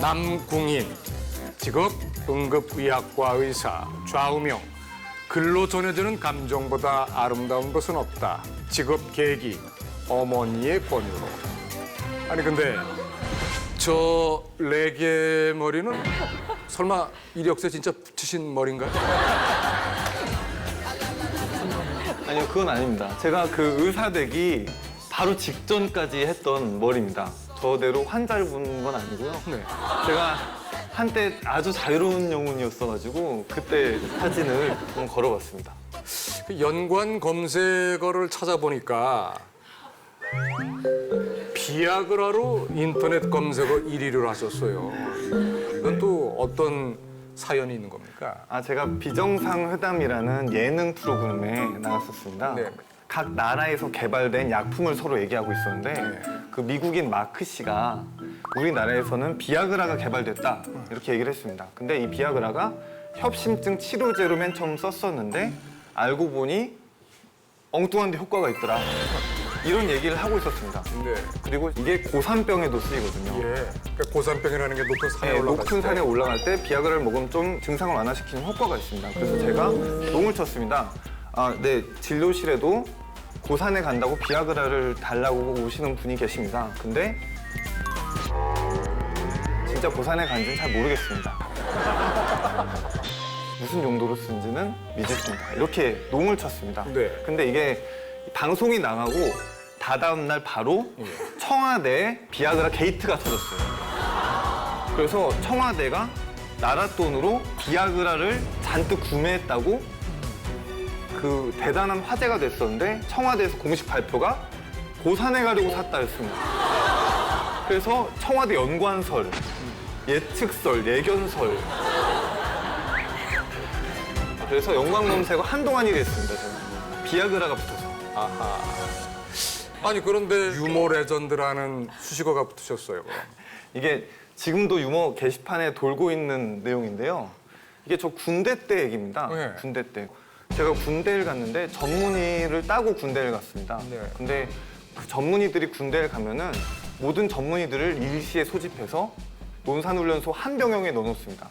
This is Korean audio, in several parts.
남궁인, 직업 응급의학과 의사, 좌우명, 글로 전해지는 감정보다 아름다운 것은 없다. 직업 계기, 어머니의 권유로. 아니 근데 저 레게 머리는 설마 이력서에 진짜 붙이신 머리인가요? 아니요, 그건 아닙니다. 제가 그 의사 되기 바로 직전까지 했던 머리입니다. 저대로 환자를 보는 건 아니고요. 네. 제가 한때 아주 자유로운 영혼이었어가지고 그때 사진을 한번 걸어봤습니다. 그 연관 검색어를 찾아보니까 비아그라로 인터넷 검색어 1위를 하셨어요. 이건 또 어떤 사연이 있는 겁니까? 제가 비정상회담이라는 예능 프로그램에 나갔었습니다. 네. 각 나라에서 개발된 약품을 서로 얘기하고 있었는데 네. 그 미국인 마크 씨가 우리나라에서는 비아그라가 개발됐다 이렇게 얘기를 했습니다. 근데 이 비아그라가 협심증 치료제로 맨 처음 썼었는데 알고 보니 엉뚱한데 효과가 있더라. 이런 얘기를 하고 있었습니다. 네. 그리고 이게 고산병에도 쓰이거든요. 예. 그러니까 고산병이라는 게 높은 산에 네, 올라갈 높은 산에 올라갈 때 비아그라를 먹으면 좀 증상을 완화시키는 효과가 있습니다. 그래서 제가 농을 쳤습니다. 네, 진료실에도 고산에 간다고 비아그라를 달라고 오시는 분이 계십니다. 근데 진짜 고산에 간지는 잘 모르겠습니다. 무슨 용도로 쓴지는 믿겠습니다. 이렇게 농을 쳤습니다. 네. 근데 이게 방송이 나가고 다다음 날 바로 청와대에 비아그라 게이트가 터졌어요. 그래서 청와대가 나라 돈으로 비아그라를 잔뜩 구매했다고 그 대단한 화제가 됐었는데 청와대에서 공식 발표가 고산에 가려고 샀다였습니다. 그래서 청와대 연관설, 예측설, 예견설. 그래서 연관 검색어 한동안 일이 했습니다. 저는. 비아그라가 붙어서. 아하. 아니 그런데 유머 레전드라는 수식어가 붙으셨어요. 이게 지금도 유머 게시판에 돌고 있는 내용인데요. 이게 저 군대 때 얘기입니다. 네. 군대 때. 제가 군대를 갔는데 전문의를 따고 군대를 갔습니다. 네. 근데 그 전문의들이 군대를 가면은 모든 전문의들을 일시에 소집해서 논산훈련소 한 병영에 넣어놓습니다.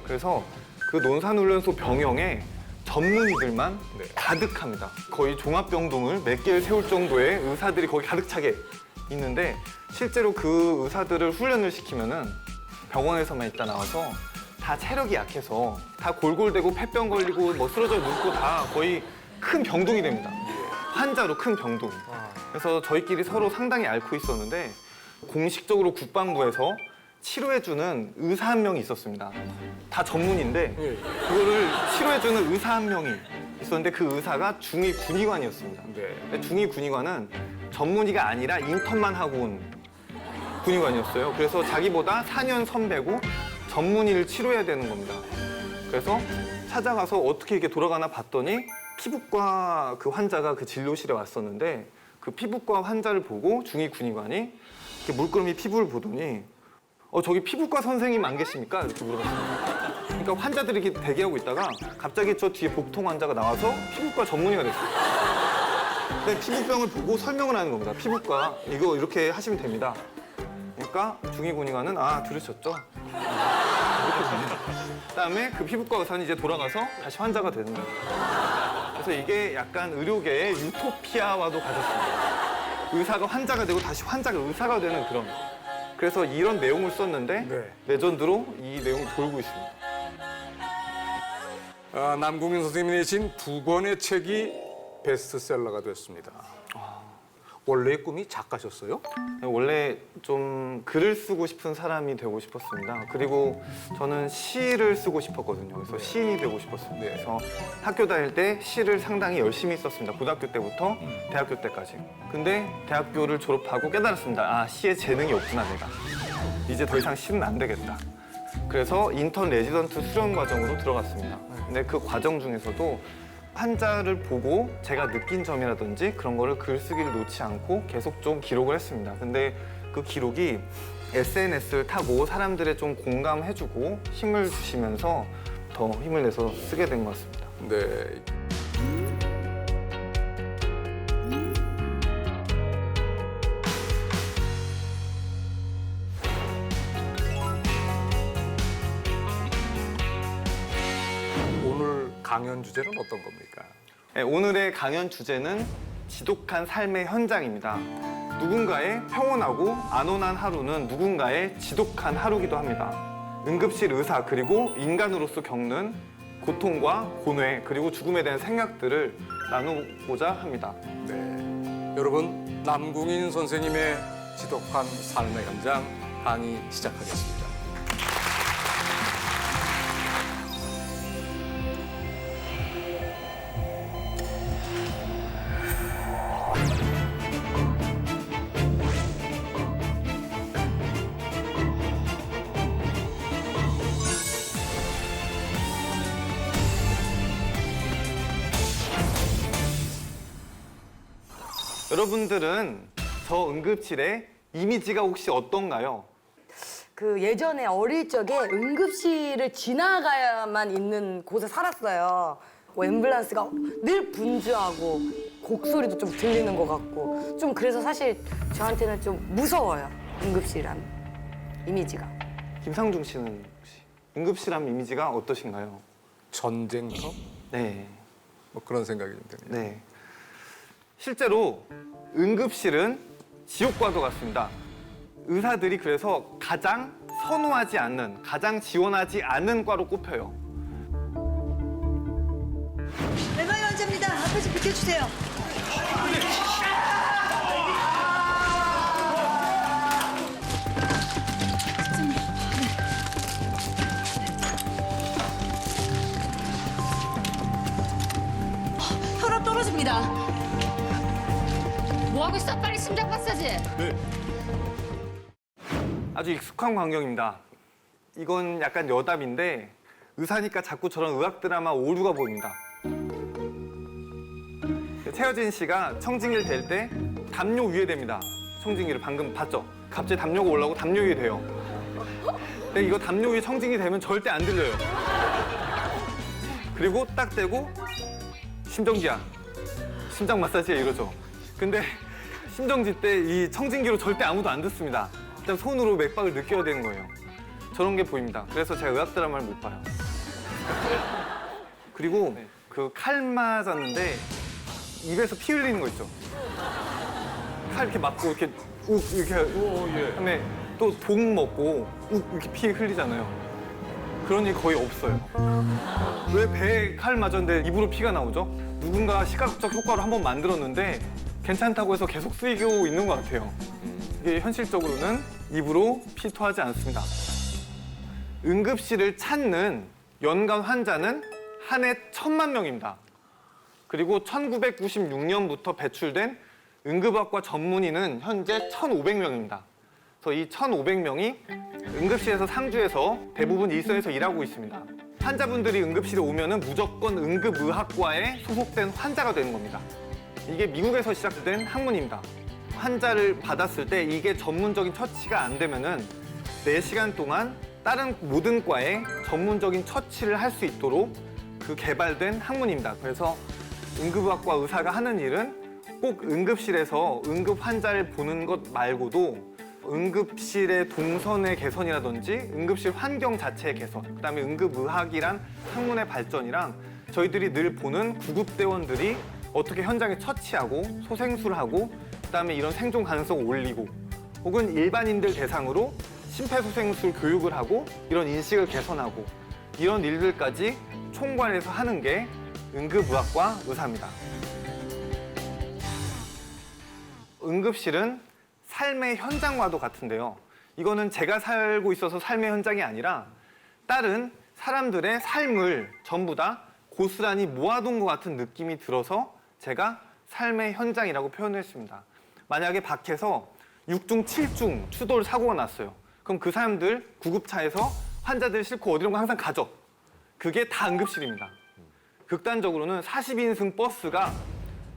그래서 그 논산훈련소 병영에 전문의들만 네. 가득합니다. 거의 종합병동을 몇 개를 세울 정도의 의사들이 거기 가득 차게 있는데 실제로 그 의사들을 훈련을 시키면은 병원에서만 있다 나와서 다 체력이 약해서 다 골골대고 폐병 걸리고 뭐 쓰러져 눕고 다 거의 큰 병동이 됩니다. 환자로 큰 병동. 그래서 저희끼리 서로 상당히 앓고 있었는데 공식적으로 국방부에서 치료해주는 의사 한 명이 있었습니다. 다 전문인데 예. 그거를 치료해주는 의사 한 명이 있었는데 그 의사가 중위 군의관이었습니다. 네. 근데 중위 군의관은 전문의가 아니라 인턴만 하고 온 군의관이었어요. 그래서 자기보다 4년 선배고 전문의를 치료해야 되는 겁니다. 그래서 찾아가서 어떻게 이렇게 돌아가나 봤더니 피부과 그 환자가 그 진료실에 왔었는데 그 피부과 환자를 보고 중위 군의관이 이렇게 물끄러미 피부를 보더니 저기 피부과 선생님 안 계십니까? 이렇게 물어봤어요. 그러니까 환자들이 이렇게 대기하고 있다가 갑자기 저 뒤에 복통 환자가 나와서 피부과 전문의가 됐어요. 근데 피부병을 보고 설명을 하는 겁니다. 피부과 이거 이렇게 하시면 됩니다. 그러니까 중위군의관은 들으셨죠? 이렇게 됩니다. 그다음에 그 피부과 의사는 이제 돌아가서 다시 환자가 되는 거예요. 그래서 이게 약간 의료계의 유토피아와도 같았습니다. 의사가 환자가 되고 다시 환자가 의사가 되는 그런. 그래서 이런 내용을 썼는데 네. 레전드로 이 내용이 돌고 있습니다. 남궁인 선생님이 내신 두 권의 책이 베스트셀러가 됐습니다. 원래의 꿈이 작가셨어요? 원래 좀 글을 쓰고 싶은 사람이 되고 싶었습니다. 그리고 저는 시를 쓰고 싶었거든요. 그래서 시인이 되고 싶었습니다. 네. 그래서 학교 다닐 때 시를 상당히 열심히 썼습니다. 고등학교 때부터 대학교 때까지. 근데 대학교를 졸업하고 깨달았습니다. 시에 재능이 없구나 내가. 이제 더 이상 시는 안 되겠다. 그래서 인턴 레지던트 수련 과정으로 들어갔습니다. 근데 그 과정 중에서도 환자를 보고 제가 느낀 점이라든지 그런 거를 글쓰기를 놓지 않고 계속 좀 기록을 했습니다. 근데 그 기록이 SNS를 타고 사람들의 좀 공감해주고 힘을 주시면서 더 힘을 내서 쓰게 된 것 같습니다. 네. 강연 주제는 어떤 겁니까? 네, 오늘의 강연 주제는 지독한 삶의 현장입니다. 누군가의 평온하고 안온한 하루는 누군가의 지독한 하루기도 합니다. 응급실 의사 그리고 인간으로서 겪는 고통과 고뇌 그리고 죽음에 대한 생각들을 나누고자 합니다. 네, 여러분 남궁인 선생님의 지독한 삶의 현장 강의 시작하겠습니다. 여러분들은 저 응급실의 이미지가 혹시 어떤가요? 그 예전에 어릴 적에 응급실을 지나가야만 있는 곳에 살았어요. 뭐 앰뷸런스가 늘 분주하고 곡소리도 좀 들리는 것 같고 좀 그래서 사실 저한테는 좀 무서워요. 응급실이란 이미지가. 김상중 씨는 혹시 응급실 하면 이미지가 어떠신가요? 전쟁터? 네. 뭐 그런 생각이 좀 듭니다. 네. 실제로 응급실은 지옥과도 같습니다. 의사들이 그래서 가장 선호하지 않는, 가장 지원하지 않는 과로 꼽혀요. MI 환자입니다. 앞에 좀 비켜주세요. 혈압 떨어집니다. 뭐 하고 있어? 빨리 심장 마사지. 아주 익숙한 광경입니다. 이건 약간 여담인데 의사니까 자꾸 저런 의학 드라마 오류가 보입니다. 최여진 씨가 청진기를 댈 때 담요 위에 댑니다. 청진기를 방금 봤죠? 갑자기 담요가 올라오고 담요 위에 대요. 근데 이거 담요 위에 청진기 대면 절대 안 들려요. 그리고 딱 대고 심정지야, 심장 마사지야 이러죠. 근데 심정지 때 이 청진기로 절대 아무도 안 듣습니다. 일단 손으로 맥박을 느껴야 되는 거예요. 저런 게 보입니다. 그래서 제가 의학 드라마를 못 봐요. 그리고 그 칼 맞았는데 입에서 피 흘리는 거 있죠. 칼 이렇게 맞고 이렇게 욱 이렇게 그다음에 또 독 먹고 욱 이렇게 피 흘리잖아요. 그런 일 거의 없어요. 왜 배에 칼 맞았는데 입으로 피가 나오죠? 누군가 시각적 효과로 한번 만들었는데 괜찮다고 해서 계속 쓰이고 있는 것 같아요. 이게 현실적으로는 입으로 피 토하지 않습니다. 응급실을 찾는 연간 환자는 한 해 1,000만 명입니다. 그리고 1996년부터 배출된 응급학과 전문의는 현재 1,500명입니다. 그래서 이 1,500명이 응급실에서 상주해서 대부분 일선에서 일하고 있습니다. 환자분들이 응급실에 오면은 무조건 응급의학과에 소속된 환자가 되는 겁니다. 이게 미국에서 시작된 학문입니다. 환자를 받았을 때 이게 전문적인 처치가 안 되면은 4시간 동안 다른 모든 과에 전문적인 처치를 할 수 있도록 그 개발된 학문입니다. 그래서 응급의학과 의사가 하는 일은 꼭 응급실에서 응급 환자를 보는 것 말고도 응급실의 동선의 개선이라든지 응급실 환경 자체의 개선, 그다음에 응급의학이란 학문의 발전이랑 저희들이 늘 보는 구급대원들이 어떻게 현장에 처치하고 소생술을 하고 그다음에 이런 생존 가능성을 올리고 혹은 일반인들 대상으로 심폐소생술 교육을 하고 이런 인식을 개선하고 이런 일들까지 총괄해서 하는 게 응급의학과 의사입니다. 응급실은 삶의 현장과도 같은데요. 이거는 제가 살고 있어서 삶의 현장이 아니라 다른 사람들의 삶을 전부 다 고스란히 모아둔 것 같은 느낌이 들어서 제가 삶의 현장이라고 표현했습니다. 만약에 밖에서 6중, 7중 추돌 사고가 났어요. 그럼 그 사람들 구급차에서 환자들 싣고 어디론가 항상 가죠. 그게 다 응급실입니다. 극단적으로는 40인승 버스가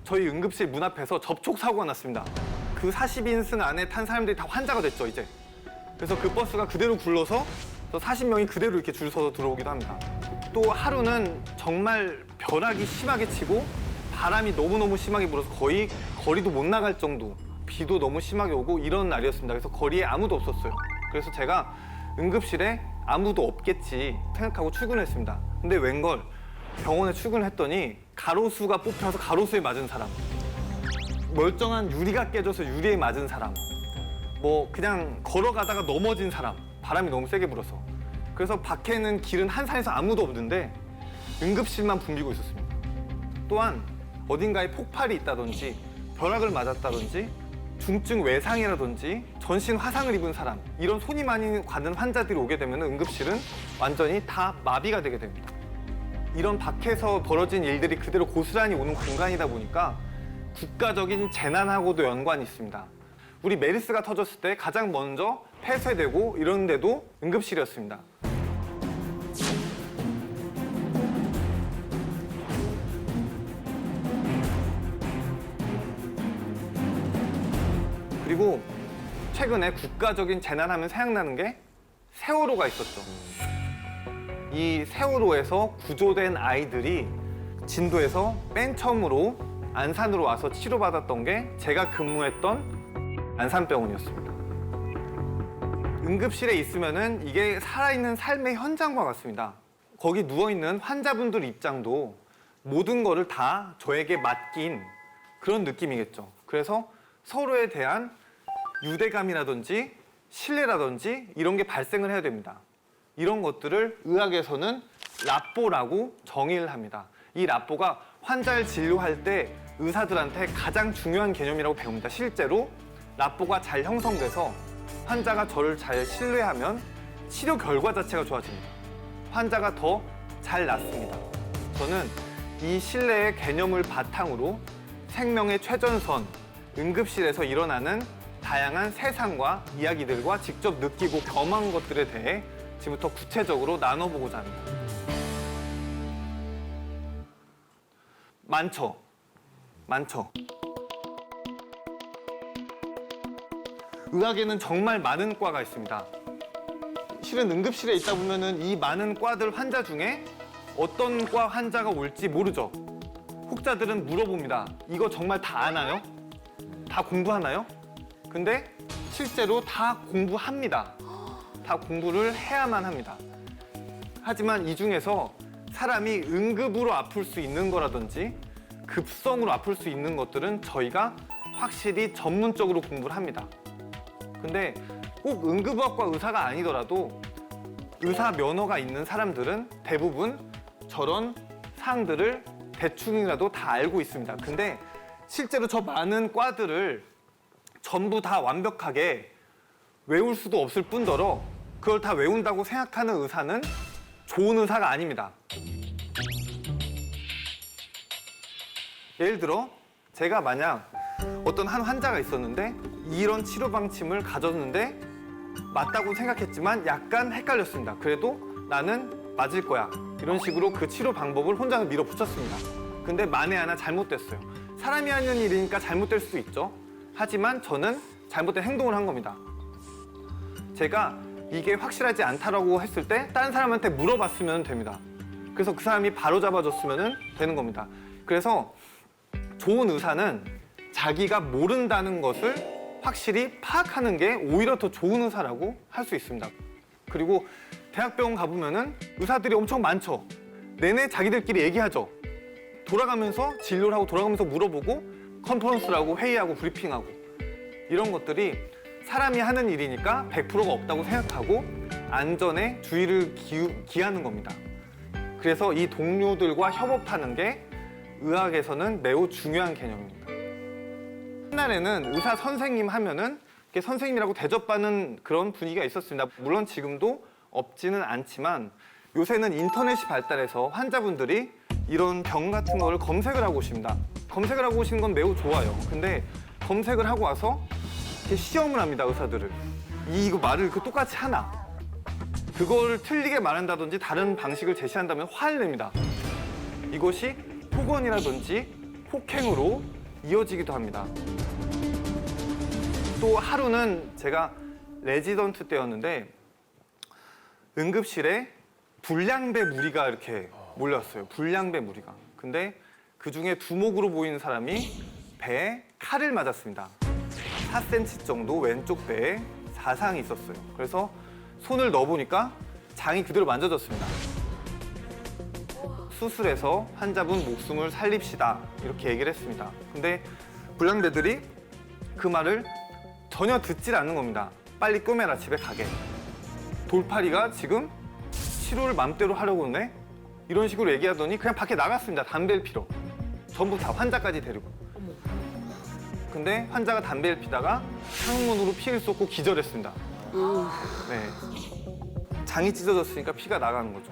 저희 응급실 문 앞에서 접촉 사고가 났습니다. 그 40인승 안에 탄 사람들이 다 환자가 됐죠, 이제. 그래서 그 버스가 그대로 굴러서 40명이 그대로 이렇게 줄 서서 들어오기도 합니다. 또 하루는 정말 벼락이 심하게 치고 바람이 너무너무 심하게 불어서 거의 거리도 못 나갈 정도, 비도 너무 심하게 오고 이런 날이었습니다. 그래서 거리에 아무도 없었어요. 그래서 제가 응급실에 아무도 없겠지 생각하고 출근했습니다. 근데 웬걸 병원에 출근을 했더니 가로수가 뽑혀서 가로수에 맞은 사람, 멀쩡한 유리가 깨져서 유리에 맞은 사람, 뭐 그냥 걸어가다가 넘어진 사람, 바람이 너무 세게 불어서. 그래서 밖에는 길은 한산해서 아무도 없는데 응급실만 붐비고 있었습니다. 또한 어딘가에 폭발이 있다든지 벼락을 맞았다든지 중증 외상이라든지 전신 화상을 입은 사람, 이런 손이 많이 가는 환자들이 오게 되면 응급실은 완전히 다 마비가 되게 됩니다. 이런 밖에서 벌어진 일들이 그대로 고스란히 오는 공간이다 보니까 국가적인 재난하고도 연관이 있습니다. 우리 메르스가 터졌을 때 가장 먼저 폐쇄되고 이런 데도 응급실이었습니다. 그리고 최근에 국가적인 재난하면 생각나는 게 세월호가 있었죠. 이 세월호에서 구조된 아이들이 진도에서 맨 처음으로 안산으로 와서 치료받았던 게 제가 근무했던 안산병원이었습니다. 응급실에 있으면은 이게 살아있는 삶의 현장과 같습니다. 거기 누워있는 환자분들 입장도 모든 거를 다 저에게 맡긴 그런 느낌이겠죠. 그래서 서로에 대한 유대감이라든지 신뢰라든지 이런 게 발생을 해야 됩니다. 이런 것들을 의학에서는 랍보라고 정의를 합니다. 이 랍보가 환자를 진료할 때 의사들한테 가장 중요한 개념이라고 배웁니다. 실제로 랍보가 잘 형성돼서 환자가 저를 잘 신뢰하면 치료 결과 자체가 좋아집니다. 환자가 더 잘 낫습니다. 저는 이 신뢰의 개념을 바탕으로 생명의 최전선, 응급실에서 일어나는 다양한 세상과 이야기들과 직접 느끼고 경험한 것들에 대해 지금부터 구체적으로 나눠보고자 합니다. 많죠. 의학에는 정말 많은 과가 있습니다. 실은 응급실에 있다 보면은 이 많은 과들 환자 중에 어떤 과 환자가 올지 모르죠. 혹자들은 물어봅니다. 이거 정말 다 아나요? 다 공부하나요? 근데 실제로 다 공부합니다. 다 공부를 해야만 합니다. 하지만 이 중에서 사람이 응급으로 아플 수 있는 거라든지 급성으로 아플 수 있는 것들은 저희가 확실히 전문적으로 공부를 합니다. 근데 꼭 응급의학과 의사가 아니더라도 의사 면허가 있는 사람들은 대부분 저런 사항들을 대충이라도 다 알고 있습니다. 근데 실제로 저 많은 과들을 전부 다 완벽하게 외울 수도 없을 뿐더러 그걸 다 외운다고 생각하는 의사는 좋은 의사가 아닙니다. 예를 들어 제가 만약 어떤 한 환자가 있었는데 이런 치료 방침을 가졌는데 맞다고 생각했지만 약간 헷갈렸습니다. 그래도 나는 맞을 거야. 이런 식으로 그 치료 방법을 혼자서 밀어붙였습니다. 근데 만에 하나 잘못됐어요. 사람이 하는 일이니까 잘못될 수 있죠. 하지만 저는 잘못된 행동을 한 겁니다. 제가 이게 확실하지 않다라고 했을 때 다른 사람한테 물어봤으면 됩니다. 그래서 그 사람이 바로잡아줬으면 되는 겁니다. 그래서 좋은 의사는 자기가 모른다는 것을 확실히 파악하는 게 오히려 더 좋은 의사라고 할 수 있습니다. 그리고 대학병원 가보면은 의사들이 엄청 많죠. 내내 자기들끼리 얘기하죠. 돌아가면서 진료를 하고 돌아가면서 물어보고 컨퍼런스를 하고 회의하고 브리핑하고 이런 것들이 사람이 하는 일이니까 100%가 없다고 생각하고 안전에 주의를 기하는 겁니다. 그래서 이 동료들과 협업하는 게 의학에서는 매우 중요한 개념입니다. 옛날에는 의사 선생님 하면은 이렇게 선생님이라고 대접받는 그런 분위기가 있었습니다. 물론 지금도 없지는 않지만 요새는 인터넷이 발달해서 환자분들이 이런 병 같은 거를 검색을 하고 오십니다. 검색을 하고 오시는 건 매우 좋아요. 근데 검색을 하고 와서 이렇게 시험을 합니다, 의사들을. 이거 말을 그 똑같이 하나? 그거를 틀리게 말한다든지 다른 방식을 제시한다면 화를 냅니다. 이것이 폭언이라든지 폭행으로 이어지기도 합니다. 또 하루는 제가 레지던트 때였는데 응급실에 불량배 무리가 이렇게 몰려왔어요. 불량배 무리가. 근데 그중에 두목으로 보이는 사람이 배에 칼을 맞았습니다. 4cm 정도 왼쪽 배에 사상이 있었어요. 그래서 손을 넣어보니까 장이 그대로 만져졌습니다. 수술해서 환자분 목숨을 살립시다. 이렇게 얘기를 했습니다. 근데 불량배들이 그 말을 전혀 듣질 않는 겁니다. 빨리 끄매라, 집에 가게. 돌팔이가 지금 치료를 맘대로 하려고 하네? 이런 식으로 얘기하더니 그냥 밖에 나갔습니다. 담배를 피러. 전부 다 환자까지 데리고. 근데 환자가 담배를 피다가 창문으로 피를 쏟고 기절했습니다. 네. 장이 찢어졌으니까 피가 나가는 거죠.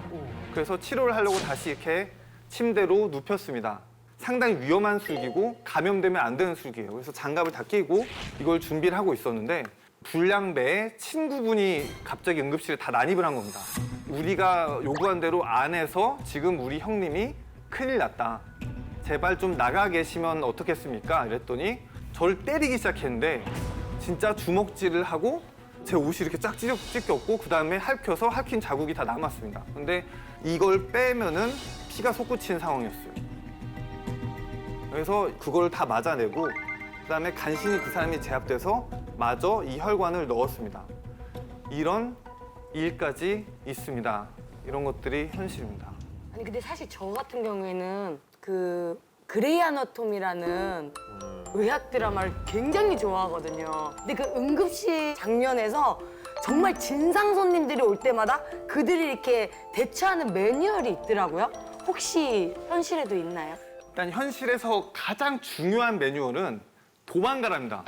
그래서 치료를 하려고 다시 이렇게 침대로 눕혔습니다. 상당히 위험한 술기고 감염되면 안 되는 술기예요. 그래서 장갑을 다 끼고 이걸 준비를 하고 있었는데 불량배의 친구분이 갑자기 응급실에 다 난입을 한 겁니다. 우리가 요구한 대로 안 해서 지금 우리 형님이 큰일 났다. 제발 좀 나가 계시면 어떻겠습니까? 이랬더니 저를 때리기 시작했는데 진짜 주먹질을 하고 제 옷이 이렇게 쫙 찢겼고 그 다음에 핥혀서 핥힌 자국이 다 남았습니다. 근데 이걸 빼면은 피가 솟구치는 상황이었어요. 그래서 그걸 다 맞아내고 그 다음에 간신히 그 사람이 제압돼서 마저 이 혈관을 넣었습니다. 이런 일까지 있습니다. 이런 것들이 현실입니다. 아니 근데 사실 저 같은 경우에는 그 그레이 아나토미라는 의학 드라마를 굉장히 좋아하거든요. 근데 그 응급실 장면에서 정말 진상 손님들이 올 때마다 그들이 이렇게 대처하는 매뉴얼이 있더라고요. 혹시 현실에도 있나요? 일단 현실에서 가장 중요한 매뉴얼은 도망가랍니다.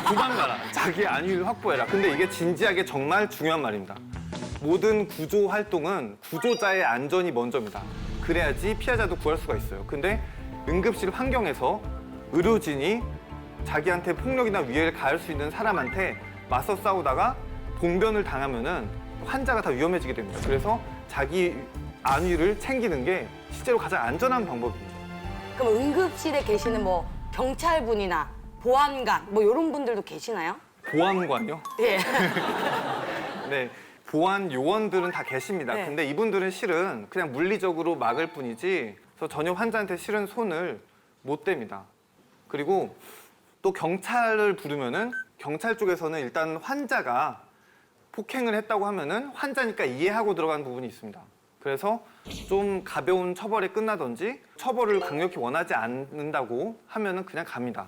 도망가라. 자기 안위를 확보해라. 근데 이게 진지하게 정말 중요한 말입니다. 모든 구조 활동은 구조자의 안전이 먼저입니다. 그래야지 피해자도 구할 수가 있어요. 근데 응급실 환경에서 의료진이 자기한테 폭력이나 위해를 가할 수 있는 사람한테 맞서 싸우다가 봉변을 당하면은 환자가 다 위험해지게 됩니다. 그래서 자기 안위를 챙기는 게 실제로 가장 안전한 방법입니다. 그럼 응급실에 계시는 뭐 경찰분이나 보안관 뭐 이런 분들도 계시나요? 보안관요? 예. 네. 보안 요원들은 다 계십니다. 네. 근데 이분들은 실은 그냥 물리적으로 막을 뿐이지 그래서 전혀 환자한테 실은 손을 못 댑니다. 그리고 또 경찰을 부르면은 경찰 쪽에서는 일단 환자가 폭행을 했다고 하면은 환자니까 이해하고 들어가는 부분이 있습니다. 그래서 좀 가벼운 처벌에 끝나든지 처벌을 강력히 원하지 않는다고 하면은 그냥 갑니다.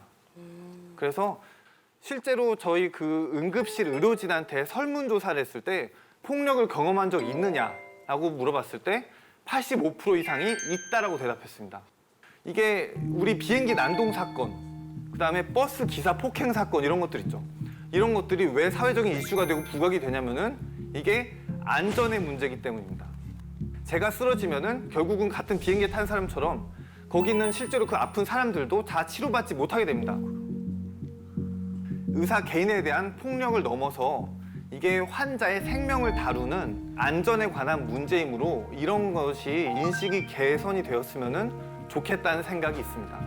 그래서 실제로 저희 그 응급실 의료진한테 설문조사를 했을 때 폭력을 경험한 적 있느냐라고 물어봤을 때 85% 이상이 있다라고 대답했습니다. 이게 우리 비행기 난동 사건, 그다음에 버스 기사 폭행 사건 이런 것들 있죠. 이런 것들이 왜 사회적인 이슈가 되고 부각이 되냐면은 이게 안전의 문제이기 때문입니다. 제가 쓰러지면은 결국은 같은 비행기에 탄 사람처럼 거기 있는 실제로 그 아픈 사람들도 다 치료받지 못하게 됩니다. 의사 개인에 대한 폭력을 넘어서 이게 환자의 생명을 다루는 안전에 관한 문제이므로 이런 것이 인식이 개선이 되었으면 좋겠다는 생각이 있습니다.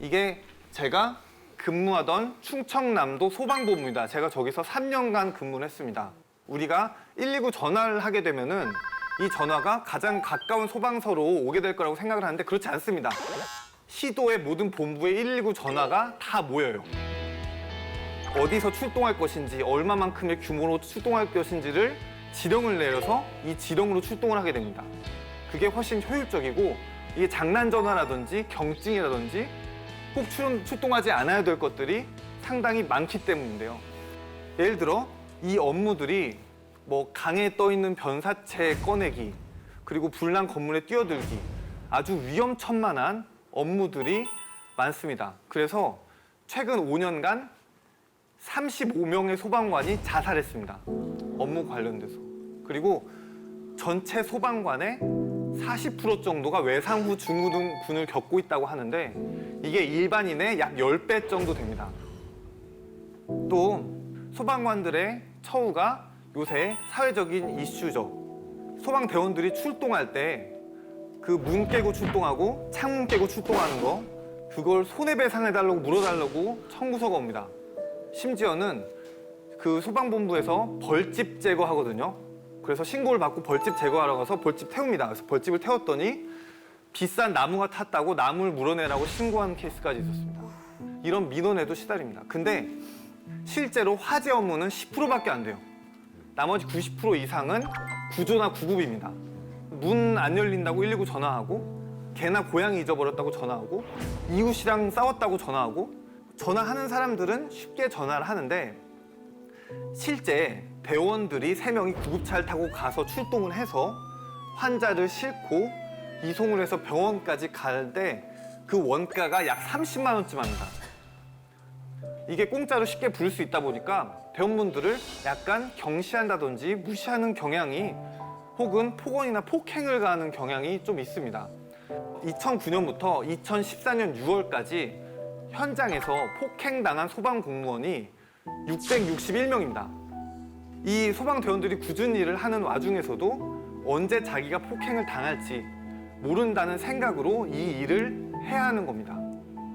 이게 제가 근무하던 충청남도 소방본부입니다. 제가 저기서 3년간 근무를 했습니다. 우리가 119 전화를 하게 되면은 이 전화가 가장 가까운 소방서로 오게 될 거라고 생각을 하는데 그렇지 않습니다. 시도의 모든 본부의 119 전화가 다 모여요. 어디서 출동할 것인지, 얼마만큼의 규모로 출동할 것인지를 지령을 내려서 이 지령으로 출동을 하게 됩니다. 그게 훨씬 효율적이고 이게 장난 전화라든지 경증이라든지 꼭 출동하지 않아야 될 것들이 상당히 많기 때문인데요. 예를 들어 이 업무들이 뭐 강에 떠 있는 변사체 꺼내기, 그리고 불난 건물에 뛰어들기, 아주 위험천만한 업무들이 많습니다. 그래서 최근 5년간 35명의 소방관이 자살했습니다. 업무 관련돼서. 그리고 전체 소방관의 40% 정도가 외상 후 중후군을 겪고 있다고 하는데 이게 일반인의 약 10배 정도 됩니다. 또 소방관들의 처우가 요새 사회적인 이슈죠. 소방대원들이 출동할 때 그 문 깨고 출동하고 창문 깨고 출동하는 거 그걸 손해배상해달라고 물어달라고 청구서가 옵니다. 심지어는 그 소방본부에서 벌집 제거하거든요. 그래서 신고를 받고 벌집 제거하러 가서 벌집 태웁니다. 그래서 벌집을 태웠더니 비싼 나무가 탔다고 나무를 물어내라고 신고한 케이스까지 있었습니다. 이런 민원에도 시달립니다. 근데 실제로 화재 업무는 10%밖에 안 돼요. 나머지 90% 이상은 구조나 구급입니다. 문 안 열린다고 119 전화하고, 개나 고양이 잊어버렸다고 전화하고, 이웃이랑 싸웠다고 전화하고, 전화하는 사람들은 쉽게 전화를 하는데 실제 대원들이 3명이 구급차를 타고 가서 출동을 해서 환자를 싣고 이송을 해서 병원까지 갈 때 그 원가가 약 30만 원쯤 합니다. 이게 공짜로 쉽게 부를 수 있다 보니까 대원분들을 약간 경시한다든지 무시하는 경향이, 혹은 폭언이나 폭행을 가하는 경향이 좀 있습니다. 2009년부터 2014년 6월까지 현장에서 폭행당한 소방공무원이 661명입니다. 이 소방대원들이 굳은 일을 하는 와중에서도 언제 자기가 폭행을 당할지 모른다는 생각으로 이 일을 해야 하는 겁니다.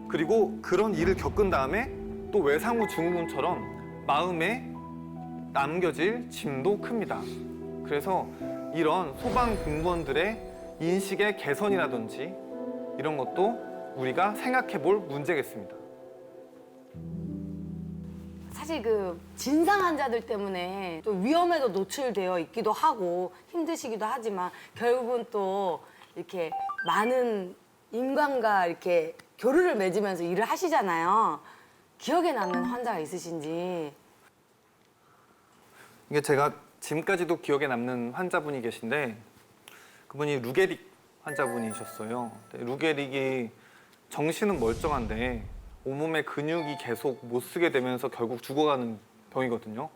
그리고 그런 일을 겪은 다음에 또 외상후 증후군처럼 마음에 남겨질 짐도 큽니다. 그래서 이런 소방공무원들의 인식의 개선이라든지 이런 것도 우리가 생각해 볼 문제겠습니다. 사실 그 진상 환자들 때문에 또 위험에도 노출되어 있기도 하고 힘드시기도 하지만 결국은 또 이렇게 많은 인간과 이렇게 교류를 맺으면서 일을 하시잖아요. 기억에 남는 환자가 있으신지. 이게 제가 지금까지도 기억에 남는 환자분이 계신데, 그분이 루게릭 환자분이셨어요. 루게릭이 정신은 멀쩡한데 온몸의 근육이 계속 못 쓰게 되면서 결국 죽어가는 병이거든요.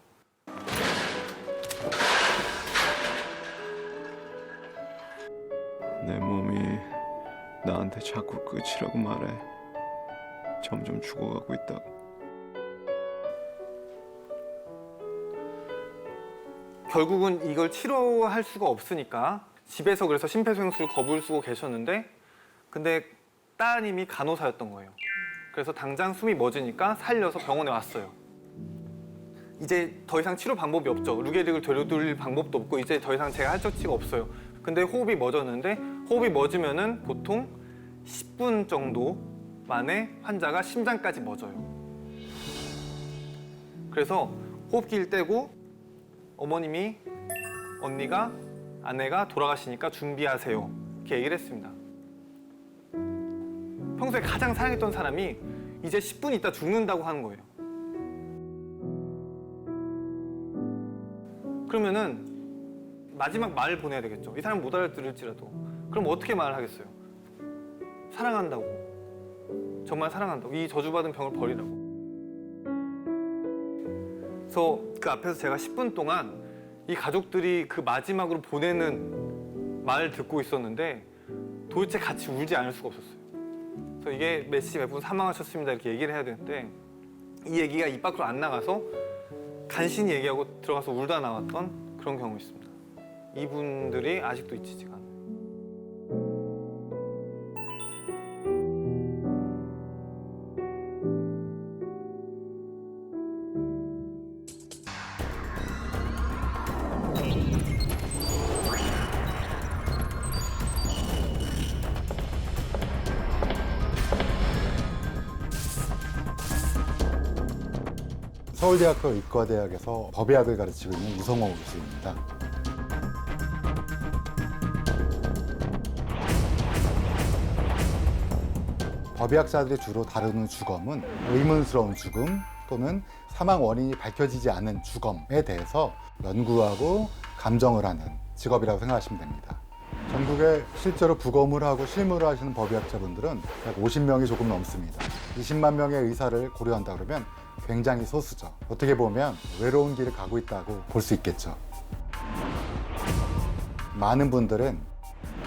내 몸이 나한테 자꾸 끝이라고 말해. 점점 죽어가고 있다고. 결국은 이걸 치료할 수가 없으니까 집에서 그래서 심폐소생술 겁을 쓰고 계셨는데, 근데 따님이 간호사였던 거예요. 그래서 당장 숨이 멎으니까 살려서 병원에 왔어요. 이제 더 이상 치료 방법이 없죠. 루게릭을 되돌릴 방법도 없고 이제 더 이상 제가 할 처치가 없어요. 근데 호흡이 멎었는데, 호흡이 멎으면은 보통 10분 정도 만에 환자가 심장까지 멎어요. 그래서 호흡기를 떼고 어머님이, 언니가, 아내가 돌아가시니까 준비하세요, 이렇게 얘기를 했습니다. 평소에 가장 사랑했던 사람이 이제 10분 있다 죽는다고 하는 거예요. 그러면은 마지막 말을 보내야 되겠죠. 이 사람 못 알아들을지라도. 그럼 어떻게 말을 하겠어요? 사랑한다고. 정말 사랑한다고. 이 저주받은 병을 버리라고. 그래서 그 앞에서 제가 10분 동안 이 가족들이 그 마지막으로 보내는 말을 듣고 있었는데 도대체 같이 울지 않을 수가 없었어요. 그래서 이게 몇 시 몇 분 사망하셨습니다 이렇게 얘기를 해야 되는데 이 얘기가 입 밖으로 안 나가서 간신히 얘기하고 들어가서 울다 나왔던 그런 경우 있습니다. 이분들이 아직도 잊히지가 않아요. 서울대학교 의과대학에서 법의학을 가르치고 있는 유성호 교수입니다. 법의학자들이 주로 다루는 주검은 의문스러운 죽음 또는 사망 원인이 밝혀지지 않은 죽음에 대해서 연구하고 감정을 하는 직업이라고 생각하시면 됩니다. 전국에 실제로 부검을 하고 실무를 하시는 법의학자분들은 약 50명이 조금 넘습니다. 20만 명의 의사를 고려한다 그러면 굉장히 소수죠. 어떻게 보면 외로운 길을 가고 있다고 볼 수 있겠죠. 많은 분들은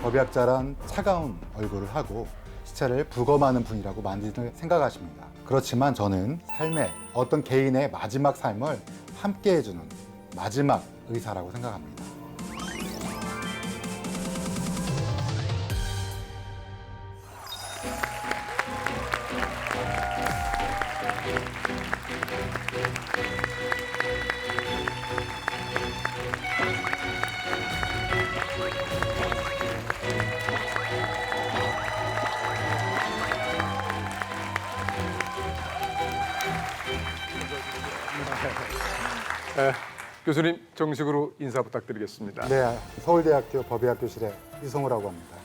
법의학자란 차가운 얼굴을 하고 시체를 부검하는 분이라고 많이들 생각하십니다. 그렇지만 저는 삶의 어떤 개인의 마지막 삶을 함께 해주는 마지막 의사라고 생각합니다. 교수님 정식으로 인사 부탁드리겠습니다. 네, 서울대학교 법의학교실의 이성우라고 합니다.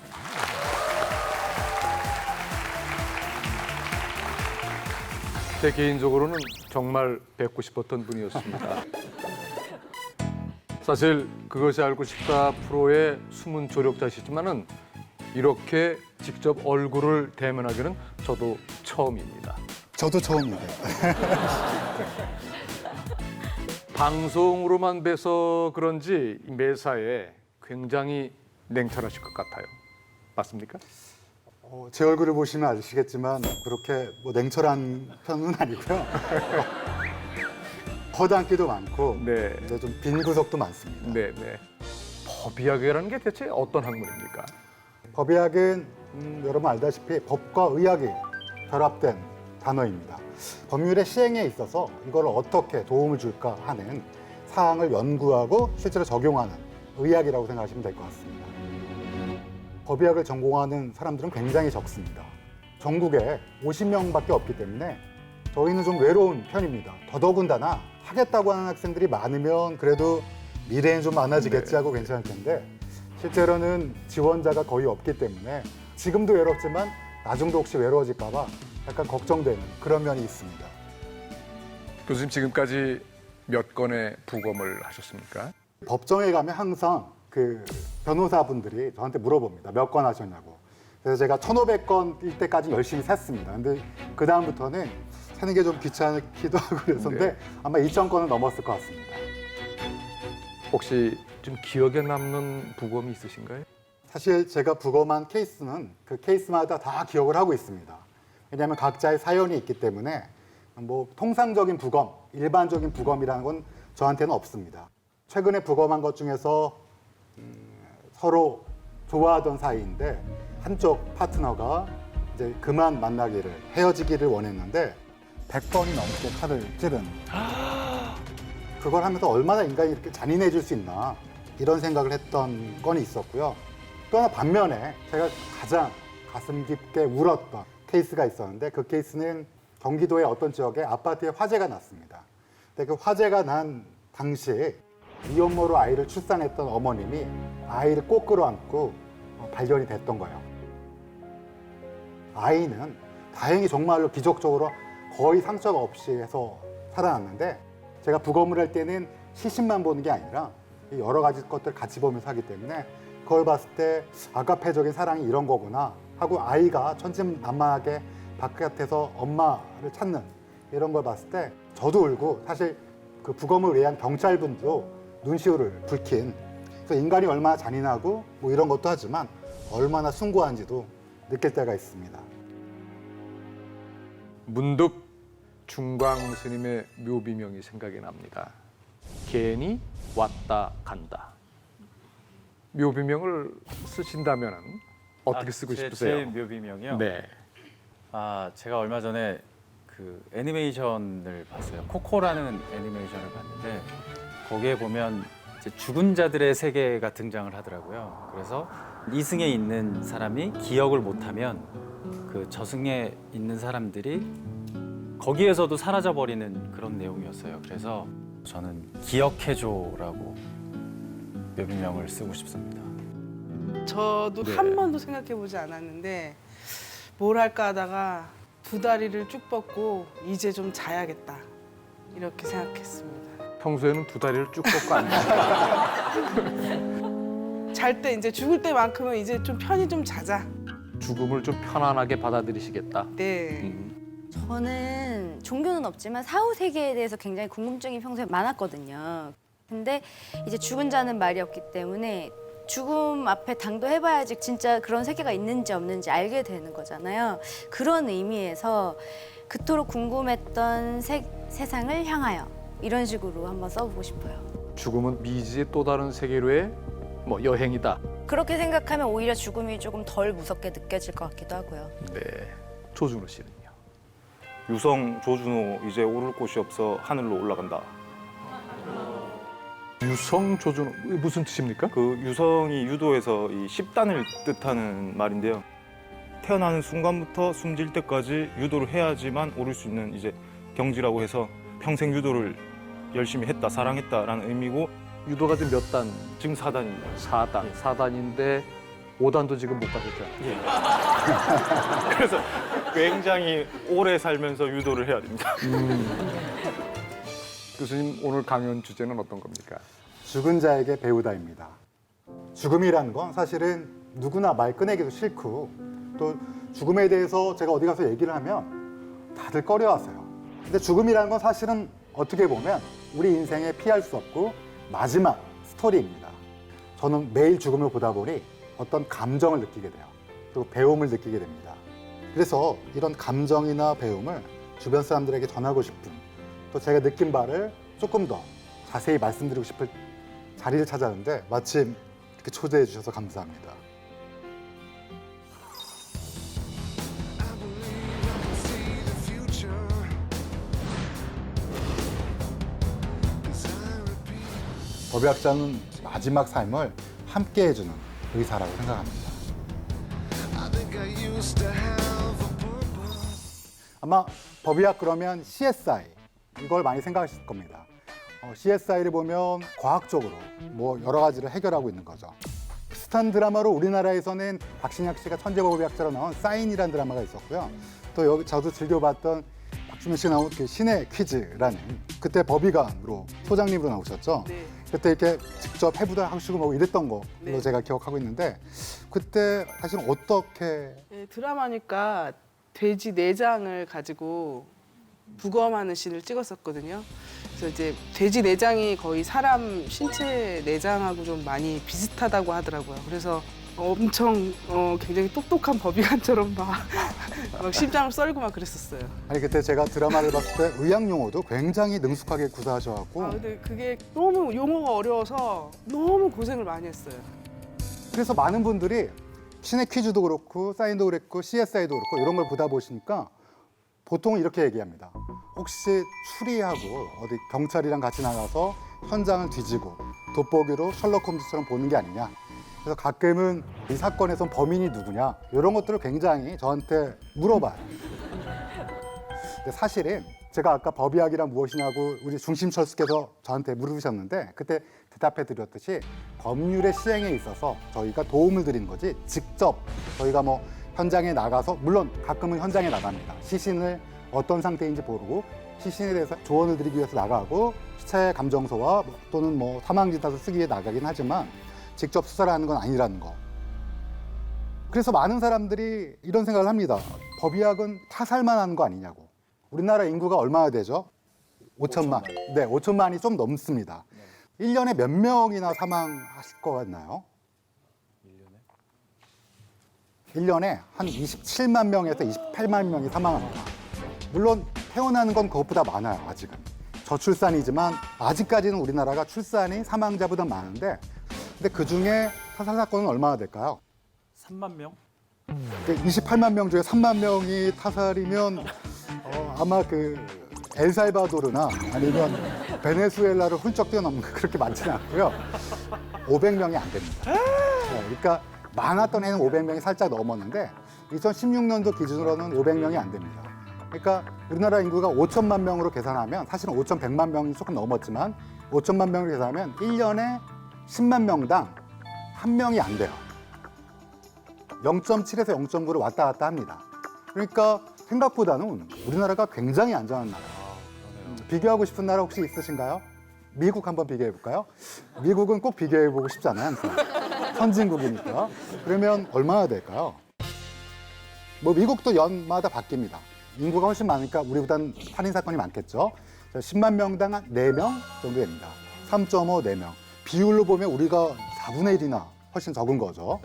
제 개인적으로는 정말 뵙고 싶었던 분이었습니다. 사실 그것이 알고 싶다 프로의 숨은 조력자시지만은 이렇게 직접 얼굴을 대면하기는 저도 처음입니다. 저도 처음이에요. 방송으로만 뵈서 그런지 매사에 굉장히 냉철하실 것 같아요. 맞습니까? 제 얼굴을 보시면 아시겠지만 그렇게 뭐 냉철한 편은 아니고요. 허당기도 많고 네. 좀 빈 구석도 많습니다. 네, 네. 법의학이라는 게 대체 어떤 학문입니까? 법의학은 여러분 알다시피 법과 의학이 결합된 단어입니다. 법률의 시행에 있어서 이걸 어떻게 도움을 줄까 하는 사항을 연구하고 실제로 적용하는 의학이라고 생각하시면 될 것 같습니다. 법의학을 전공하는 사람들은 굉장히 적습니다. 전국에 50명밖에 없기 때문에 저희는 좀 외로운 편입니다. 더더군다나 하겠다고 하는 학생들이 많으면 그래도 미래엔 좀 많아지겠지 하고 괜찮을 텐데 실제로는 지원자가 거의 없기 때문에 지금도 외롭지만 나중도 혹시 외로워질까 봐 약간 걱정되는 그런 면이 있습니다. 교수님 지금까지 몇 건의 부검을 하셨습니까? 법정에 가면 항상 그 변호사분들이 저한테 물어봅니다. 몇 건 하셨냐고. 그래서 제가 1,500건일 때까지 열심히 셌습니다. 근데 그 다음부터는 세는 게 좀 귀찮기도 하고 그랬었는데 아마 2,000건은 넘었을 것 같습니다. 혹시 좀 기억에 남는 부검이 있으신가요? 사실 제가 부검한 케이스는 그 케이스마다 다 기억을 하고 있습니다. 왜냐하면 각자의 사연이 있기 때문에 뭐 통상적인 부검, 일반적인 부검이라는 건 저한테는 없습니다. 최근에 부검한 것 중에서 서로 좋아하던 사이인데 한쪽 파트너가 이제 그만 만나기를, 헤어지기를 원했는데 100번이 넘게 칼을 찌른 그걸 하면서 얼마나 인간이 이렇게 잔인해질 수 있나 이런 생각을 했던 건이 있었고요. 또 하나 반면에 제가 가장 가슴 깊게 울었던 케이스가 있었는데 그 케이스는 경기도의 어떤 지역에 아파트에 화재가 났습니다. 근데 그 화재가 난 당시에 미혼모로 아이를 출산했던 어머님이 아이를 꼭 끌어안고 발견이 됐던 거예요. 아이는 다행히 정말로 기적적으로 거의 상처가 없이 해서 살아났는데 제가 부검을 할 때는 시신만 보는 게 아니라 여러 가지 것들을 같이 보면서 하기 때문에 그걸 봤을 때 아가페적인 사랑이 이런 거구나 하고 아이가 천진난만하게 바깥에서 엄마를 찾는 이런 걸 봤을 때 저도 울고 사실 그 부검을 의한 경찰분도 눈시울을 붉힌 그래서 인간이 얼마나 잔인하고 뭐 이런 것도 하지만 얼마나 숭고한지도 느낄 때가 있습니다. 문득 중광 스님의 묘비명이 생각이 납니다. 괜히 왔다 간다. 묘비명을 쓰신다면 어떻게 쓰고 싶으세요? 제 묘비명이요? 네. 제가 얼마 전에 그 애니메이션을 봤어요. 코코라는 애니메이션을 봤는데 거기에 보면 이제 죽은 자들의 세계가 등장을 하더라고요. 그래서 이승에 있는 사람이 기억을 못하면 그 저승에 있는 사람들이 거기에서도 사라져버리는 그런 내용이었어요. 그래서 저는 기억해줘라고 묘비명을 쓰고 싶습니다. 저도 한 번도 생각해보지 않았는데 뭘 할까 하다가 두 다리를 쭉 뻗고 이제 좀 자야겠다 이렇게 생각했습니다. 평소에는 두 다리를 쭉 뻗고 앉으시고 잘 때 이제 죽을 때만큼은 이제 좀 편히 좀 자자. 죽음을 좀 편안하게 받아들이시겠다. 네. 저는 종교는 없지만 사후 세계에 대해서 굉장히 궁금증이 평소에 많았거든요. 근데 이제 죽은 자는 말이 없기 때문에 죽음 앞에 당도해봐야지 진짜 그런 세계가 있는지 없는지 알게 되는 거잖아요. 그런 의미에서 그토록 궁금했던 세상을 향하여 이런 식으로 한번 써보고 싶어요. 죽음은 미지의 또 다른 세계로의 뭐 여행이다. 그렇게 생각하면 오히려 죽음이 조금 덜 무섭게 느껴질 것 같기도 하고요. 네. 조준호 씨는요? 유성 조준호 이제 오를 곳이 없어 하늘로 올라간다. 유성 조준호 무슨 뜻입니까? 그 유성이 유도에서 이 10단을 뜻하는 말인데요. 태어나는 순간부터 숨질 때까지 유도를 해야지만 오를 수 있는 이제 경지라고 해서 평생 유도를 열심히 했다, 사랑했다라는 의미고 유도가 지금 몇 단? 지금 4단입니다. 4단. 4단인데 5단도 지금 못 가셨잖아요. 그래서 굉장히 오래 살면서 유도를 해야 됩니다. 교수님 오늘 강연 주제는 어떤 겁니까? 죽은 자에게 배우다입니다. 죽음이라는 건 사실은 누구나 말 꺼내기도 싫고 또 죽음에 대해서 제가 어디 가서 얘기를 하면 다들 꺼려하세요. 근데 죽음이라는 건 사실은 어떻게 보면 우리 인생에 피할 수 없고 마지막 스토리입니다. 저는 매일 죽음을 보다 보니 어떤 감정을 느끼게 돼요. 그리고 배움을 느끼게 됩니다. 그래서 이런 감정이나 배움을 주변 사람들에게 전하고 싶은 또 제가 느낀 바를 조금 더 자세히 말씀드리고 싶을 자리를 찾았는데 마침 이렇게 초대해 주셔서 감사합니다. 법의학자는 마지막 삶을 함께 해주는 의사라고 생각합니다. 아마 법의학 그러면 CSI 이걸 많이 생각하실 겁니다. CSI를 보면 과학적으로 뭐 여러 가지를 해결하고 있는 거죠. 비슷한 드라마로 우리나라에서는 박신약 씨가 천재법의학자로 나온 사인이라는 드라마가 있었고요. 또 여기 저도 즐겨봤던 박주민 씨 나온 그 신의 퀴즈라는 그때 법의관으로 소장님으로 나오셨죠. 네. 그때 이렇게 직접 해부도 하시고 뭐 이랬던 걸로 네. 제가 기억하고 있는데 그때 사실은 어떻게 네, 드라마니까 돼지 내장을 가지고 부검하는 씬을 찍었었거든요. 그래서 이제 돼지 내장이 거의 사람 신체 내장하고 좀 많이 비슷하다고 하더라고요. 그래서 엄청 굉장히 똑똑한 법의관처럼 막 심장을 썰고 막 그랬었어요. 아니 그때 제가 드라마를 봤을 때 의학 용어도 굉장히 능숙하게 구사하셔갖고 근데 그게 너무 용어가 어려워서 너무 고생을 많이 했어요. 그래서 많은 분들이 신의 퀴즈도 그렇고 사인도 그랬고 CSI도 그렇고 이런 걸 보다 보시니까 보통 이렇게 얘기합니다. 혹시 추리하고 어디 경찰이랑 같이 나가서 현장을 뒤지고 돋보기로 셜록 홈즈처럼 보는 게 아니냐. 그래서 가끔은 이 사건에선 범인이 누구냐 이런 것들을 굉장히 저한테 물어봐요. 근데 사실은 제가 아까 법의학이란 무엇이냐고 우리 중심철수께서 저한테 물으셨는데 그때 대답해 드렸듯이 법률의 시행에 있어서 저희가 도움을 드리는 거지 직접 저희가 뭐 현장에 나가서 물론 가끔은 현장에 나갑니다. 시신을 어떤 상태인지 모르고 시신에 대해서 조언을 드리기 위해서 나가고 시체 감정서와 또는 뭐 사망진단서 쓰기 위해 나가긴 하지만 직접 수사를 하는 건 아니라는 거. 그래서 많은 사람들이 이런 생각을 합니다. 법의학은 타살만 하는 거 아니냐고. 우리나라 인구가 얼마나 되죠? 5천만. 네, 5천만이 좀 넘습니다. 1년에 몇 명이나 사망하실 것 같나요? 1년에 한 27만 명에서 28만 명이 사망합니다. 물론 태어나는 건 그것보다 많아요, 아직은. 저출산이지만 아직까지는 우리나라가 출산이 사망자보다 많은데 근데 그중에 타살 사건은 얼마나 될까요? 3만 명? 28만 명 중에 3만 명이 타살이면 아마 그 엘살바도르나 아니면 베네수엘라를 훌쩍 뛰어넘는 거 그렇게 많지는 않고요. 500명이 안 됩니다. 그러니까 많았던 해는 500명이 살짝 넘었는데 2016년도 기준으로는 500명이 안 됩니다. 그러니까 우리나라 인구가 5천만 명으로 계산하면 사실은 5,100만 명이 조금 넘었지만 5천만 명으로 계산하면 1년에 10만 명당 한 명이 안 돼요. 0.7에서 0.9를 왔다 갔다 합니다. 그러니까 생각보다는 우리나라가 굉장히 안전한 나라예요. 비교하고 싶은 나라 혹시 있으신가요? 미국 한번 비교해 볼까요? 미국은 꼭 비교해 보고 싶잖아요, 항상. 선진국이니까. 그러면 얼마나 될까요? 뭐 미국도 연마다 바뀝니다. 인구가 훨씬 많으니까 우리보다는 살인 사건이 많겠죠. 10만 명당 한 4명 정도 됩니다. 3.5, 4명. 비율로 보면 우리가 4분의 1이나 훨씬 적은 거죠.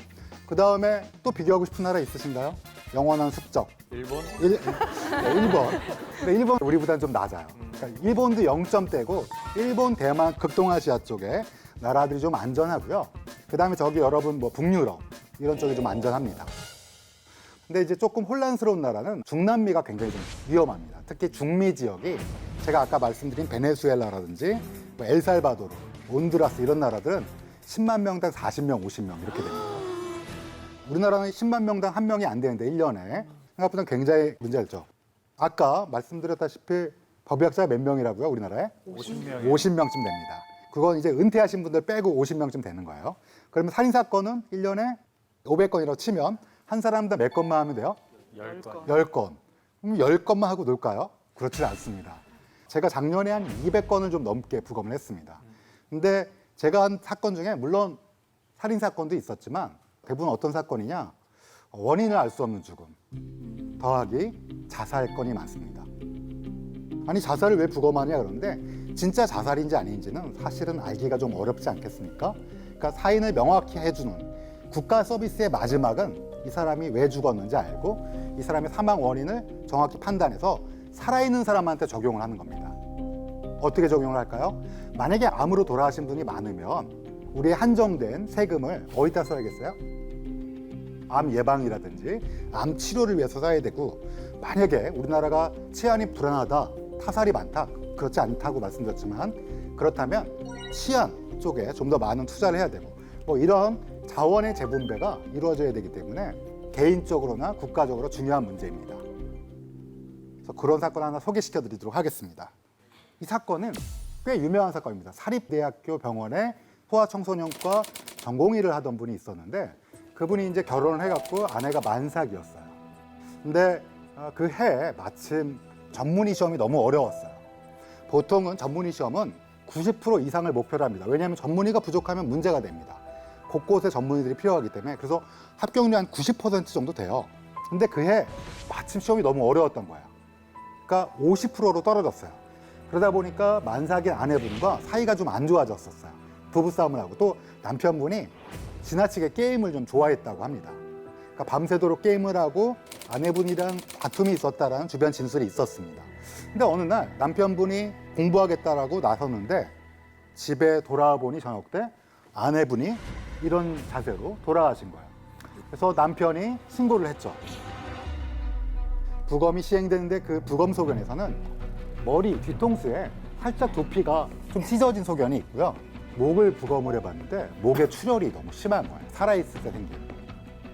그 다음에 또 비교하고 싶은 나라 있으신가요? 영원한 숙적. 일본? 일본. 근데 일본 우리보다는 좀 낮아요. 그러니까 일본도 0점대고 일본, 대만, 극동아시아 쪽에 나라들이 좀 안전하고요. 그 다음에 저기 여러분 뭐 북유럽 이런 쪽이 좀 안전합니다. 근데 이제 조금 혼란스러운 나라는 중남미가 굉장히 좀 위험합니다. 특히 중미 지역이 제가 아까 말씀드린 베네수엘라라든지 뭐 엘살바도르, 온두라스 이런 나라들은 10만 명당 40명, 50명 이렇게 됩니다. 우리나라는 10만 명당 한 명이 안 되는데 1년에 생각보다 굉장히 문제였죠. 아까 말씀드렸다시피 법의학자 몇 명이라고요, 우리나라에? 50명이요. 50명쯤 됩니다. 그건 이제 은퇴하신 분들 빼고 50명쯤 되는 거예요. 그러면 살인사건은 1년에 500건이라고 치면 한 사람당 몇 건만 하면 돼요? 10건. 10건. 그럼 10건만 하고 놀까요? 그렇지 않습니다. 제가 작년에 한 200건을 좀 넘게 부검을 했습니다. 근데 제가 한 사건 중에 물론 살인사건도 있었지만 대부분 어떤 사건이냐? 원인을 알 수 없는 죽음 더하기 자살건이 많습니다. 아니 자살을 왜 부검하냐 그런데 진짜 자살인지 아닌지는 사실은 알기가 좀 어렵지 않겠습니까? 그러니까 사인을 명확히 해주는 국가 서비스의 마지막은 이 사람이 왜 죽었는지 알고 이 사람의 사망 원인을 정확히 판단해서 살아있는 사람한테 적용을 하는 겁니다. 어떻게 적용을 할까요? 만약에 암으로 돌아가신 분이 많으면 우리의 한정된 세금을 어디다 써야겠어요? 암 예방이라든지 암 치료를 위해서 써야 되고 만약에 우리나라가 치안이 불안하다, 타살이 많다, 그렇지 않다고 말씀드렸지만 그렇다면 치안 쪽에 좀 더 많은 투자를 해야 되고 뭐 이런 자원의 재분배가 이루어져야 되기 때문에 개인적으로나 국가적으로 중요한 문제입니다. 그래서 그런 사건 하나 소개시켜 드리도록 하겠습니다. 이 사건은 꽤 유명한 사건입니다. 사립대학교 병원에 소아청소년과 전공의를 하던 분이 있었는데 그분이 이제 결혼을 해갖고 아내가 만삭이었어요. 근데 그 해에 마침 전문의 시험이 너무 어려웠어요. 보통은 전문의 시험은 90% 이상을 목표로 합니다. 왜냐하면 전문의가 부족하면 문제가 됩니다. 곳곳에 전문의들이 필요하기 때문에 그래서 합격률이 한 90% 정도 돼요. 근데 그 해 마침 시험이 너무 어려웠던 거예요. 그러니까 50%로 떨어졌어요. 그러다 보니까 만삭인 아내분과 사이가 좀 안 좋아졌었어요. 부부싸움을 하고 또 남편분이 지나치게 게임을 좀 좋아했다고 합니다. 그러니까 밤새도록 게임을 하고 아내분이랑 다툼이 있었다라는 주변 진술이 있었습니다. 근데 어느 날 남편분이 공부하겠다라고 나섰는데 집에 돌아와 보니 저녁 때 아내분이 이런 자세로 돌아가신 거예요. 그래서 남편이 신고를 했죠. 부검이 시행되는데 그 부검 소견에서는 머리 뒤통수에 살짝 두피가 좀 찢어진 소견이 있고요. 목을 부검을 해봤는데 목에 출혈이 너무 심한 거예요. 살아있을 때 생긴.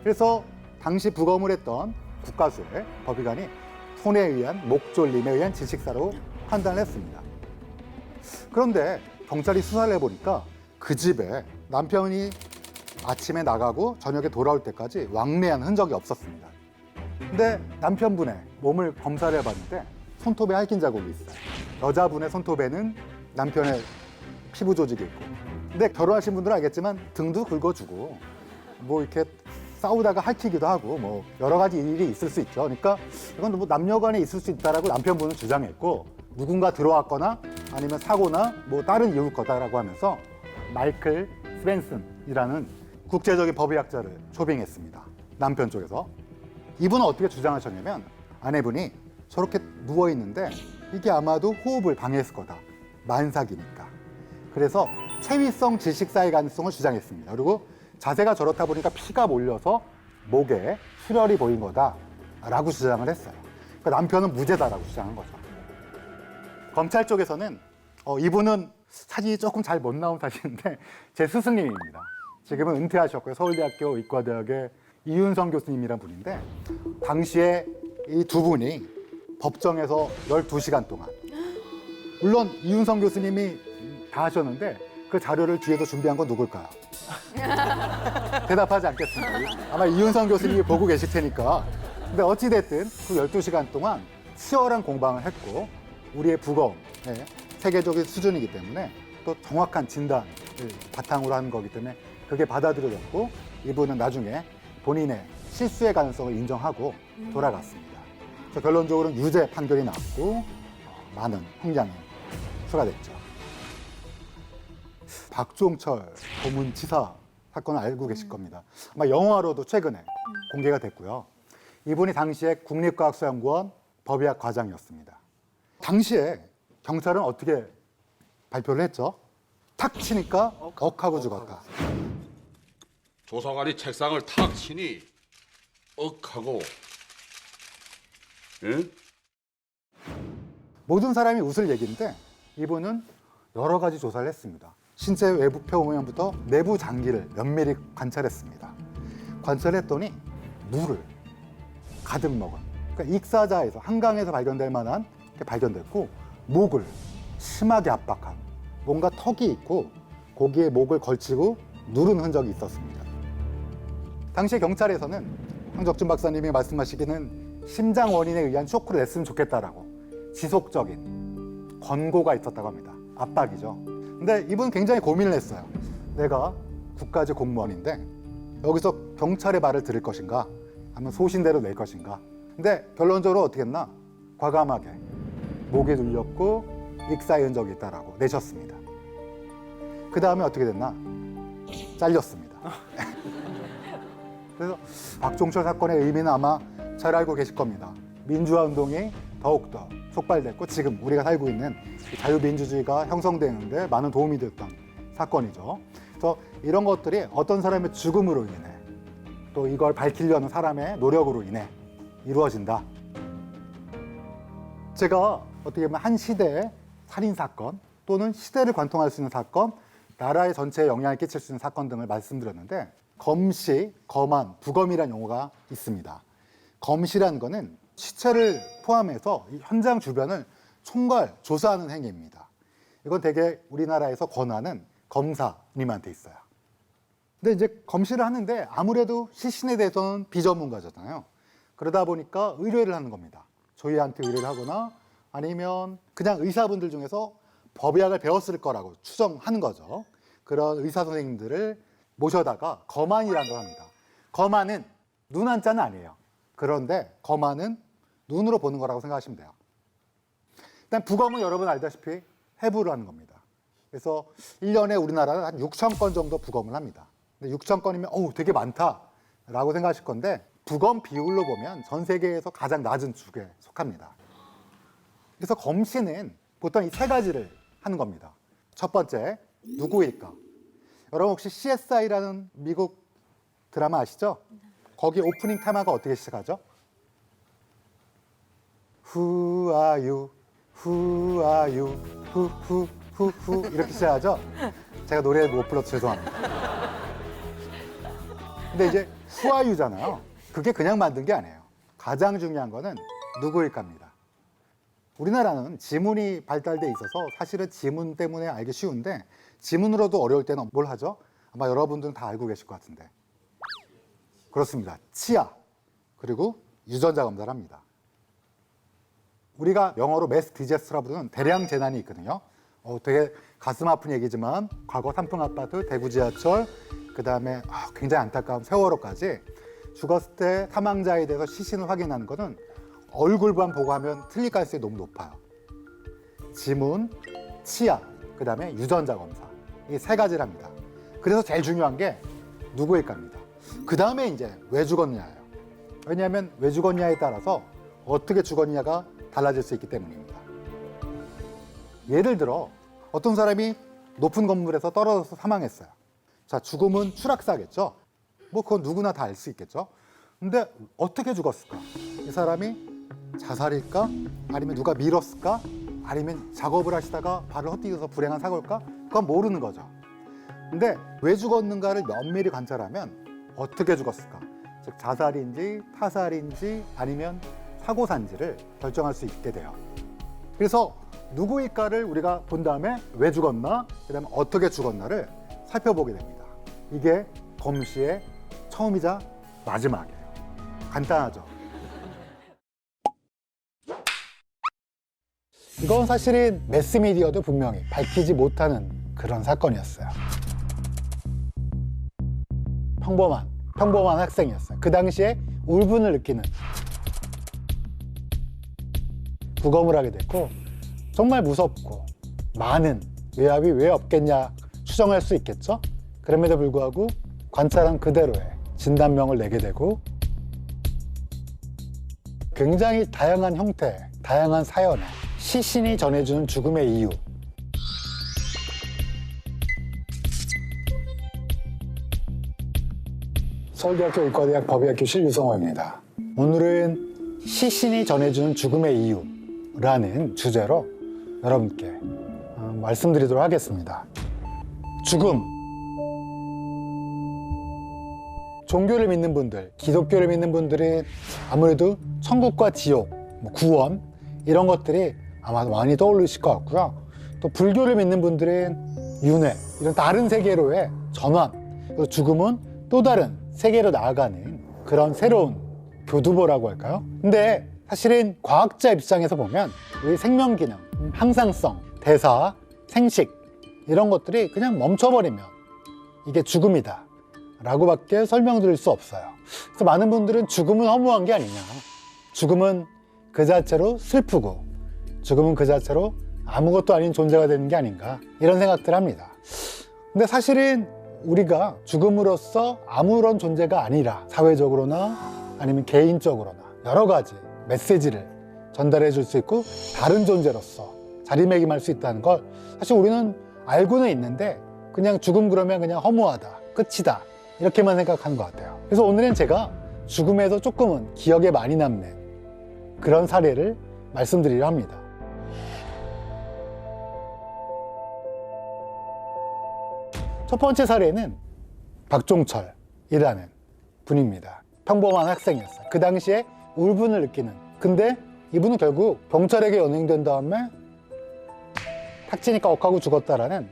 그래서 당시 부검을 했던 국가수의 법의관이 손에 의한 목졸림에 의한 질식사로 판단을 했습니다. 그런데 경찰이 수사를 해보니까 그 집에 남편이 아침에 나가고 저녁에 돌아올 때까지 왕래한 흔적이 없었습니다. 근데 남편분의 몸을 검사를 해봤는데 손톱에 핥힌 자국이 있어요. 여자분의 손톱에는 남편의 피부 조직이 있고. 근데 결혼하신 분들은 알겠지만 등도 긁어주고 뭐 이렇게 싸우다가 핥히기도 하고 뭐 여러 가지 일이 있을 수 있죠. 그러니까 이건 뭐 남녀간에 있을 수 있다라고 남편분은 주장했고 누군가 들어왔거나 아니면 사고나 뭐 다른 이유일 거다라고 하면서 마이클 스벤슨이라는 국제적인 법의학자를 초빙했습니다. 남편 쪽에서. 이분은 어떻게 주장하셨냐면 아내분이 저렇게 누워있는데 이게 아마도 호흡을 방해했을 거다. 만삭이니까. 그래서 체위성 질식사의 가능성을 주장했습니다. 그리고 자세가 저렇다 보니까 피가 몰려서 목에 출혈이 보인 거다라고 주장을 했어요. 그러니까 남편은 무죄다라고 주장한 거죠. 검찰 쪽에서는 이분은 사진이 조금 잘 못 나온 사진인데 제 스승님입니다. 지금은 은퇴하셨고요. 서울대학교 의과대학의 이윤성 교수님이란 분인데 당시에 이 두 분이 법정에서 12시간 동안 물론 이윤성 교수님이 다 하셨는데 그 자료를 뒤에서 준비한 건 누굴까요? 대답하지 않겠습니다. 아마 이윤성 교수님이 보고 계실 테니까. 근데 어찌됐든 그 12시간 동안 치열한 공방을 했고 우리의 부검의 세계적인 수준이기 때문에 또 정확한 진단을 바탕으로 하는 거기 때문에 그게 받아들여졌고 이분은 나중에 본인의 실수의 가능성을 인정하고 돌아갔습니다. 그래서 결론적으로는 유죄 판결이 나왔고 많은 형량이 추가됐죠. 박종철 고문치사 사건을 알고 계실 겁니다. 아마 영화로도 최근에 공개가 됐고요. 이분이 당시에 국립과학수연구원 법의학 과장이었습니다. 당시에 경찰은 어떻게 발표를 했죠? 탁 치니까 억하고 죽었다. 조사관이 책상을 탁 치니 억하고 응? 모든 사람이 웃을 얘기인데 이분은 여러 가지 조사를 했습니다. 신체 외부 표면부터 내부 장기를 면밀히 관찰했습니다. 관찰했더니 물을 가득 먹은 그러니까 익사자에서 한강에서 발견될 만한 게 발견됐고 목을 심하게 압박한 뭔가 턱이 있고 거기에 목을 걸치고 누른 흔적이 있었습니다. 당시 경찰에서는 황적준 박사님이 말씀하시기는 심장 원인에 의한 쇼크를 냈으면 좋겠다라고 지속적인 권고가 있었다고 합니다. 압박이죠. 근데 이분은 굉장히 고민을 했어요. 내가 국가직 공무원인데 여기서 경찰의 말을 들을 것인가 아니면 소신대로 낼 것인가. 근데 결론적으로 어떻게 했나? 과감하게 목에 눌렸고 익사의 흔적이 있다라고 내셨습니다. 그 다음에 어떻게 됐나? 잘렸습니다. 그래서 박종철 사건의 의미는 아마 잘 알고 계실 겁니다. 민주화 운동이 더욱더 촉발됐고 지금 우리가 살고 있는 자유민주주의가 형성되는데 많은 도움이 됐던 사건이죠. 그래서 이런 것들이 어떤 사람의 죽음으로 인해 또 이걸 밝히려는 사람의 노력으로 인해 이루어진다. 제가 어떻게 보면 한 시대의 살인사건 또는 시대를 관통할 수 있는 사건, 나라의 전체에 영향을 끼칠 수 있는 사건 등을 말씀드렸는데 검시, 검안, 부검이라는 용어가 있습니다. 검시라는 거는 시체를 포함해서 이 현장 주변을 총괄, 조사하는 행위입니다. 이건 되게 우리나라에서 권한은 검사님한테 있어요. 근데 이제 검시를 하는데 아무래도 시신에 대해서는 비전문가잖아요. 그러다 보니까 의뢰를 하는 겁니다. 저희한테 의뢰를 하거나 아니면 그냥 의사분들 중에서 법의학을 배웠을 거라고 추정하는 거죠. 그런 의사 선생님들을 모셔다가 검안이라는 걸 합니다. 검안은 눈 한자는 아니에요. 그런데 검안은 눈으로 보는 거라고 생각하시면 돼요. 일단 부검은 여러분 알다시피 해부를 하는 겁니다. 그래서 1년에 우리나라는 한 6천 건 정도 부검을 합니다. 근데 6천 건이면 어우 되게 많다라고 생각하실 건데 부검 비율로 보면 전 세계에서 가장 낮은 축에 속합니다. 그래서 검시는 보통 이 세 가지를 하는 겁니다. 첫 번째, 누구일까? 여러분 혹시 CSI라는 미국 드라마 아시죠? 거기 오프닝 테마가 어떻게 시작하죠? Who are you? Who are you? 후 이렇게 시작하죠? 제가 노래 못 불러서 죄송합니다. 근데 이제 Who are you잖아요. 그게 그냥 만든 게 아니에요. 가장 중요한 거는 누구일까입니다. 우리나라는 지문이 발달돼 있어서 사실은 지문 때문에 알기 쉬운데 지문으로도 어려울 때는 뭘 하죠? 아마 여러분들은 다 알고 계실 것 같은데 그렇습니다. 치아 그리고 유전자 검사를 합니다. 우리가 영어로 매스 디제스트라 부르는 대량 재난이 있거든요. 되게 가슴 아픈 얘기지만 과거 삼풍 아파트, 대구 지하철, 그 다음에 굉장히 안타까운 세월호까지 죽었을 때 사망자에 대해서 시신을 확인하는 것은 얼굴만 보고 하면 틀릴 가능성이 너무 높아요. 지문, 치아, 그 다음에 유전자 검사 이 세 가지를 합니다. 그래서 제일 중요한 게 누구일까입니다. 그 다음에 이제 왜 죽었냐예요. 왜냐하면 왜 죽었냐에 따라서 어떻게 죽었냐가 달라질 수 있기 때문입니다. 예를 들어 어떤 사람이 높은 건물에서 떨어져서 사망했어요. 자, 죽음은 추락사겠죠. 뭐 그건 누구나 다 알 수 있겠죠. 근데 어떻게 죽었을까? 이 사람이 자살일까? 아니면 누가 밀었을까? 아니면 작업을 하시다가 발을 헛디뎌서 불행한 사고일까? 그건 모르는 거죠. 근데 왜 죽었는가를 면밀히 관찰하면 어떻게 죽었을까? 즉 자살인지 타살인지 아니면 사고사인지를 결정할 수 있게 돼요. 그래서 누구일까를 우리가 본 다음에 왜 죽었나, 그 다음에 어떻게 죽었나를 살펴보게 됩니다. 이게 검시의 처음이자 마지막이에요. 간단하죠. 이건 사실은 매스미디어도 분명히 밝히지 못하는 그런 사건이었어요. 평범한 학생이었어요. 그 당시에 울분을 느끼는 부검을 하게 됐고 정말 무섭고 많은 외압이 왜 없겠냐 추정할 수 있겠죠. 그럼에도 불구하고 관찰한 그대로의 진단명을 내게 되고 굉장히 다양한 형태, 다양한 사연에 시신이 전해주는 죽음의 이유. 서울대학교 의과대학 법의학교 실유성호입니다. 오늘은 시신이 전해주는 죽음의 이유라는 주제로 여러분께 말씀드리도록 하겠습니다. 죽음. 종교를 믿는 분들, 기독교를 믿는 분들이 아무래도 천국과 지옥, 구원 이런 것들이 아마 많이 떠올리실 것 같고요. 또 불교를 믿는 분들은 윤회, 이런 다른 세계로의 전환, 그리고 죽음은 또 다른 세계로 나아가는 그런 새로운 교두보라고 할까요? 근데 사실은 과학자 입장에서 보면 우리 생명 기능, 항상성, 대사, 생식 이런 것들이 그냥 멈춰버리면 이게 죽음이다 라고밖에 설명드릴 수 없어요. 그래서 많은 분들은 죽음은 허무한 게 아니냐, 죽음은 그 자체로 슬프고 죽음은 그 자체로 아무것도 아닌 존재가 되는 게 아닌가, 이런 생각들을 합니다. 근데 사실은 우리가 죽음으로써 아무런 존재가 아니라 사회적으로나 아니면 개인적으로나 여러 가지 메시지를 전달해 줄 수 있고 다른 존재로서 자리매김할 수 있다는 걸 사실 우리는 알고는 있는데 그냥 죽음 그러면 그냥 허무하다, 끝이다 이렇게만 생각하는 것 같아요. 그래서 오늘은 제가 죽음에서 조금은 기억에 많이 남는 그런 사례를 말씀드리려 합니다. 첫 번째 사례는 박종철이라는 분입니다. 평범한 학생이었어요. 그 당시에 울분을 느끼는. 근데 이분은 결국 경찰에게 연행된 다음에 탁 치니까 억하고 죽었다라는.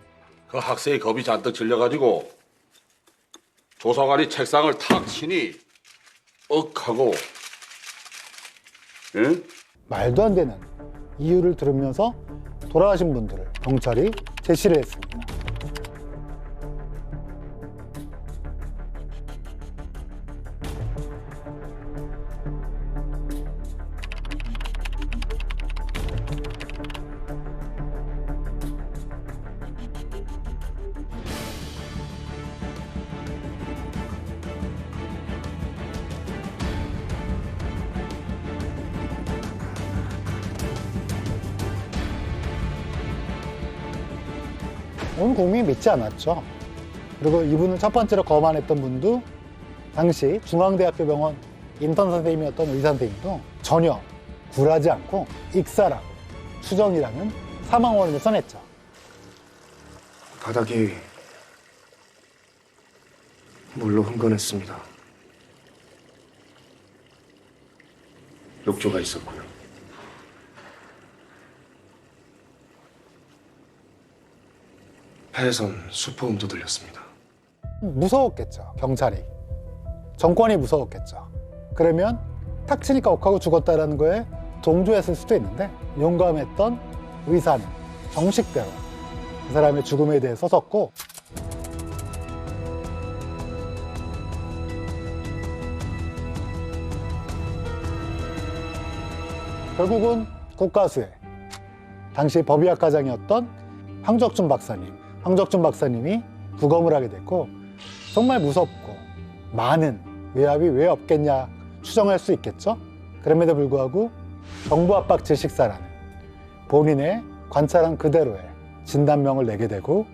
그 학생이 겁이 잔뜩 질려가지고 조사관이 책상을 탁 치니 억하고, 응? 말도 안 되는 이유를 들으면서 돌아가신 분들을 경찰이 제시를 했습니다. 온 국민이 믿지 않았죠. 그리고 이분을 첫 번째로 거만했던 분도 당시 중앙대학교 병원 인턴 선생님이었던 의사 선생님도 전혀 굴하지 않고 익사라고 추정이라는 사망 원인을 써냈죠. 바닥이 물로 흥건했습니다. 욕조가 있었고요. 폐에선 수포음도 들렸습니다. 무서웠겠죠, 경찰이. 정권이 무서웠겠죠. 그러면 탁 치니까 억하고 죽었다라는 거에 동조했을 수도 있는데 용감했던 의사는 정식대로 그 사람의 죽음에 대해 써섰고, 결국은 국가수에 당시 법의학 과장이었던 황적준 박사님이 부검을 하게 됐고, 정말 무섭고 많은 외압이 왜 없겠냐 추정할 수 있겠죠. 그럼에도 불구하고 정부 압박 질식사라는 본인의 관찰한 그대로의 진단명을 내게 되고,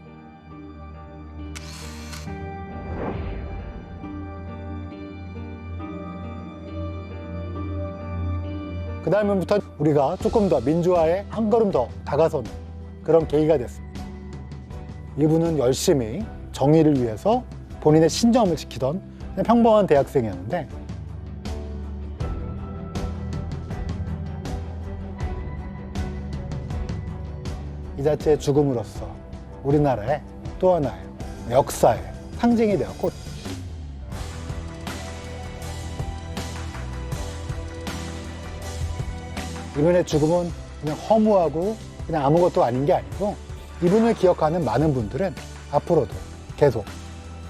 그 다음부터 우리가 조금 더 민주화에 한 걸음 더 다가서는 그런 계기가 됐습니다. 이분은 열심히 정의를 위해서 본인의 신념을 지키던 그냥 평범한 대학생이었는데, 이 자체의 죽음으로써 우리나라의 또 하나의 역사의 상징이 되었고, 이분의 죽음은 그냥 허무하고 그냥 아무것도 아닌 게 아니고, 이분을 기억하는 많은 분들은 앞으로도 계속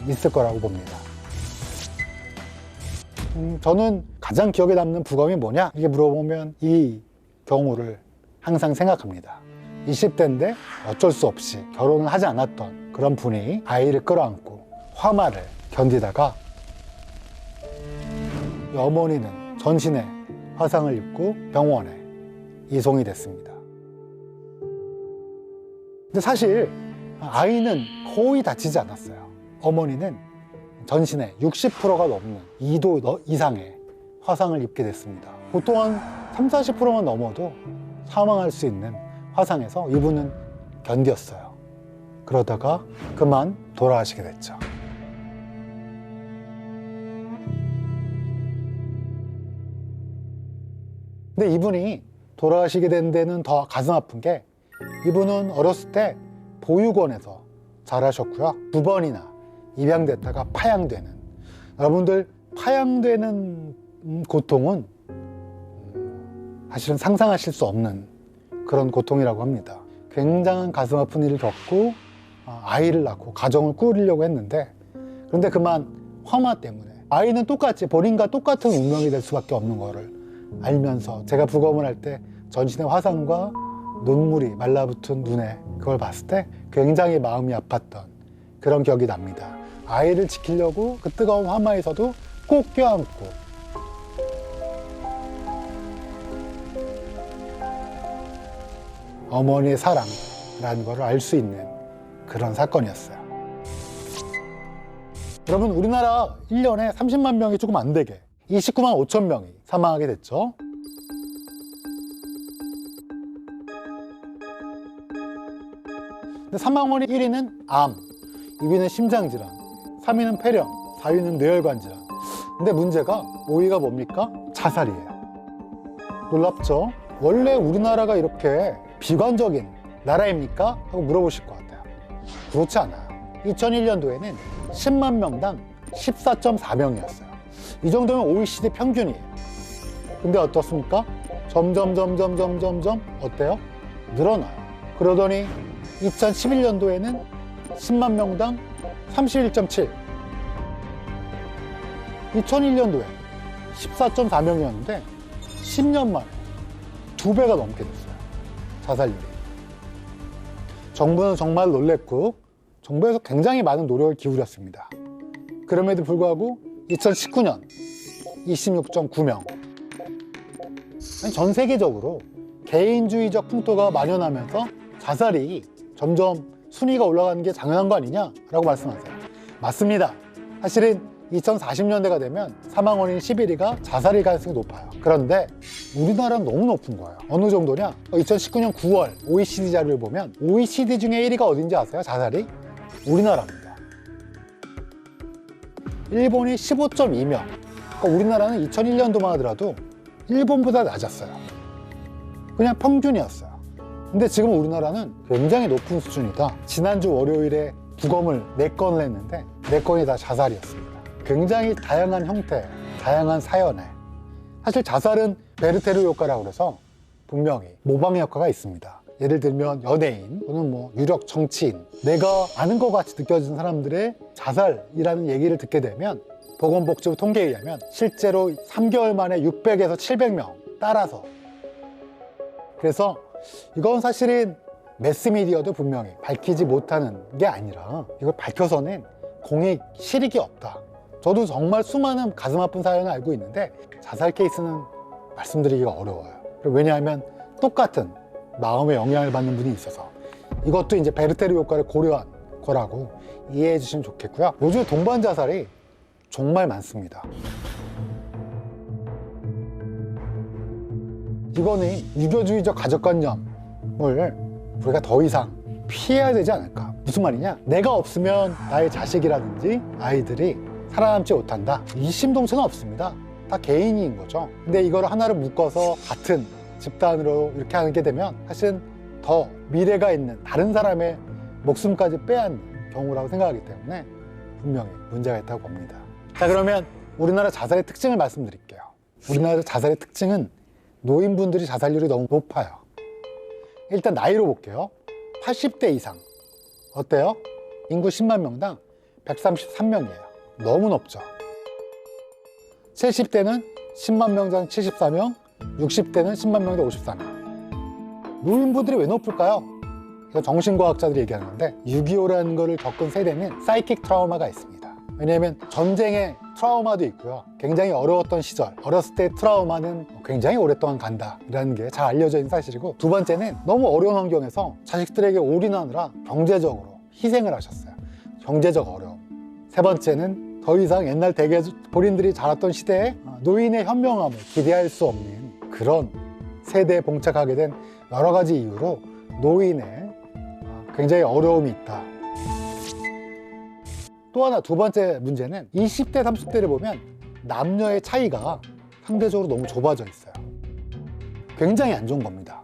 있을 거라고 봅니다. 저는 가장 기억에 남는 부검이 뭐냐? 이게 물어보면 이 경우를 항상 생각합니다. 20대인데 어쩔 수 없이 결혼을 하지 않았던 그런 분이 아이를 끌어안고 화마를 견디다가 이 어머니는 전신에 화상을 입고 병원에 이송이 됐습니다. 근데 사실 아이는 거의 다치지 않았어요. 어머니는 전신에 60%가 넘는 2도 이상의 화상을 입게 됐습니다. 보통 한 30-40%만 넘어도 사망할 수 있는 화상에서 이분은 견뎠어요. 그러다가 그만 돌아가시게 됐죠. 근데 이분이 돌아가시게 된 데는 더 가슴 아픈 게 이분은 어렸을 때 보육원에서 자라셨고요. 2번이나 입양됐다가 파양되는, 여러분들 파양되는 고통은 사실은 상상하실 수 없는 그런 고통이라고 합니다. 굉장한 가슴 아픈 일을 겪고 아이를 낳고 가정을 꾸리려고 했는데, 그런데 그만 화마 때문에 아이는 똑같이 본인과 똑같은 운명이 될 수밖에 없는 거를 알면서, 제가 부검을 할 때 전신의 화상과 눈물이 말라붙은 눈에 그걸 봤을 때 굉장히 마음이 아팠던 그런 기억이 납니다. 아이를 지키려고 그 뜨거운 화마에서도 꼭 껴안고 어머니의 사랑이라는 걸 알 수 있는 그런 사건이었어요. 여러분, 우리나라 1년에 30만 명이 조금 안 되게 29만 5천 명이 사망하게 됐죠. 근데 사망 원인 1위는 암, 2위는 심장질환, 3위는 폐렴, 4위는 뇌혈관 질환. 근데 문제가 5위가 뭡니까? 자살이에요. 놀랍죠? 원래 우리나라가 이렇게 비관적인 나라입니까? 하고 물어보실 것 같아요. 그렇지 않아요. 2001년도에는 10만 명당 14.4명이었어요. 이 정도면 OECD 평균이에요. 근데 어떻습니까? 점점 어때요? 늘어나요. 그러더니 2011년도에는 10만 명당 31.7. 2001년도에 14.4명이었는데 10년 만에 2배가 넘게 됐어요. 자살률이. 정부는 정말 놀랬고 정부에서 굉장히 많은 노력을 기울였습니다. 그럼에도 불구하고 2019년 26.9명. 전 세계적으로 개인주의적 풍토가 만연하면서 자살이 점점 순위가 올라가는 게 당연한 거 아니냐라고 말씀하세요. 맞습니다. 사실은 2040년대가 되면 사망 원인 11위가 자살일 가능성이 높아요. 그런데 우리나라는 너무 높은 거예요. 어느 정도냐? 2019년 9월 OECD 자료를 보면 OECD 중에 1위가 어딘지 아세요? 자살이? 우리나라입니다. 일본이 15.2명. 그러니까 우리나라는 2001년도만 하더라도 일본보다 낮았어요. 그냥 평균이었어요. 근데 지금 우리나라는 굉장히 높은 수준이다. 지난주 월요일에 부검을 4건을 했는데 4건이 다 자살이었습니다. 굉장히 다양한 형태, 다양한 사연에. 사실 자살은 베르테르 효과라고 해서 분명히 모방 효과가 있습니다. 예를 들면 연예인 또는 뭐 유력 정치인, 내가 아는 것 같이 느껴지는 사람들의 자살이라는 얘기를 듣게 되면 보건복지부 통계에 의하면 실제로 3개월 만에 600에서 700명 따라서. 그래서 이건 사실은 매스미디어도 분명히 밝히지 못하는 게 아니라 이걸 밝혀서는 공익 실익이 없다. 저도 정말 수많은 가슴 아픈 사연을 알고 있는데 자살 케이스는 말씀드리기가 어려워요. 왜냐하면 똑같은 마음에 영향을 받는 분이 있어서. 이것도 이제 베르테르 효과를 고려한 거라고 이해해 주시면 좋겠고요. 요즘 동반 자살이 정말 많습니다. 이거는 유교주의적 가족관념을 우리가 더 이상 피해야 되지 않을까. 무슨 말이냐? 내가 없으면 나의 자식이라든지 아이들이 살아남지 못한다. 이심동체는 없습니다. 다 개인인 거죠. 근데 이걸 하나를 묶어서 같은 집단으로 이렇게 하게 되면 사실은 더 미래가 있는 다른 사람의 목숨까지 빼앗는 경우라고 생각하기 때문에 분명히 문제가 있다고 봅니다. 자, 그러면 우리나라 자살의 특징을 말씀드릴게요. 우리나라 자살의 특징은 노인분들이 자살률이 너무 높아요. 일단 나이로 볼게요. 80대 이상. 어때요? 인구 10만 명당 133명이에요. 너무 높죠. 70대는 10만 명당 74명, 60대는 10만 명당 54명. 노인분들이 왜 높을까요? 이거 정신과학자들이 얘기하는 건데 6.25라는 거를 겪은 세대는 사이킥 트라우마가 있습니다. 왜냐하면 전쟁의 트라우마도 있고요. 굉장히 어려웠던 시절, 어렸을 때 트라우마는 굉장히 오랫동안 간다라는 게 잘 알려져 있는 사실이고, 두 번째는 너무 어려운 환경에서 자식들에게 올인하느라 경제적으로 희생을 하셨어요. 경제적 어려움. 세 번째는 더 이상 옛날 대개 본인들이 자랐던 시대에 노인의 현명함을 기대할 수 없는 그런 세대에 봉착하게 된 여러 가지 이유로 노인의 굉장히 어려움이 있다. 또 하나, 두 번째 문제는 20대, 30대를 보면 남녀의 차이가 상대적으로 너무 좁아져 있어요. 굉장히 안 좋은 겁니다.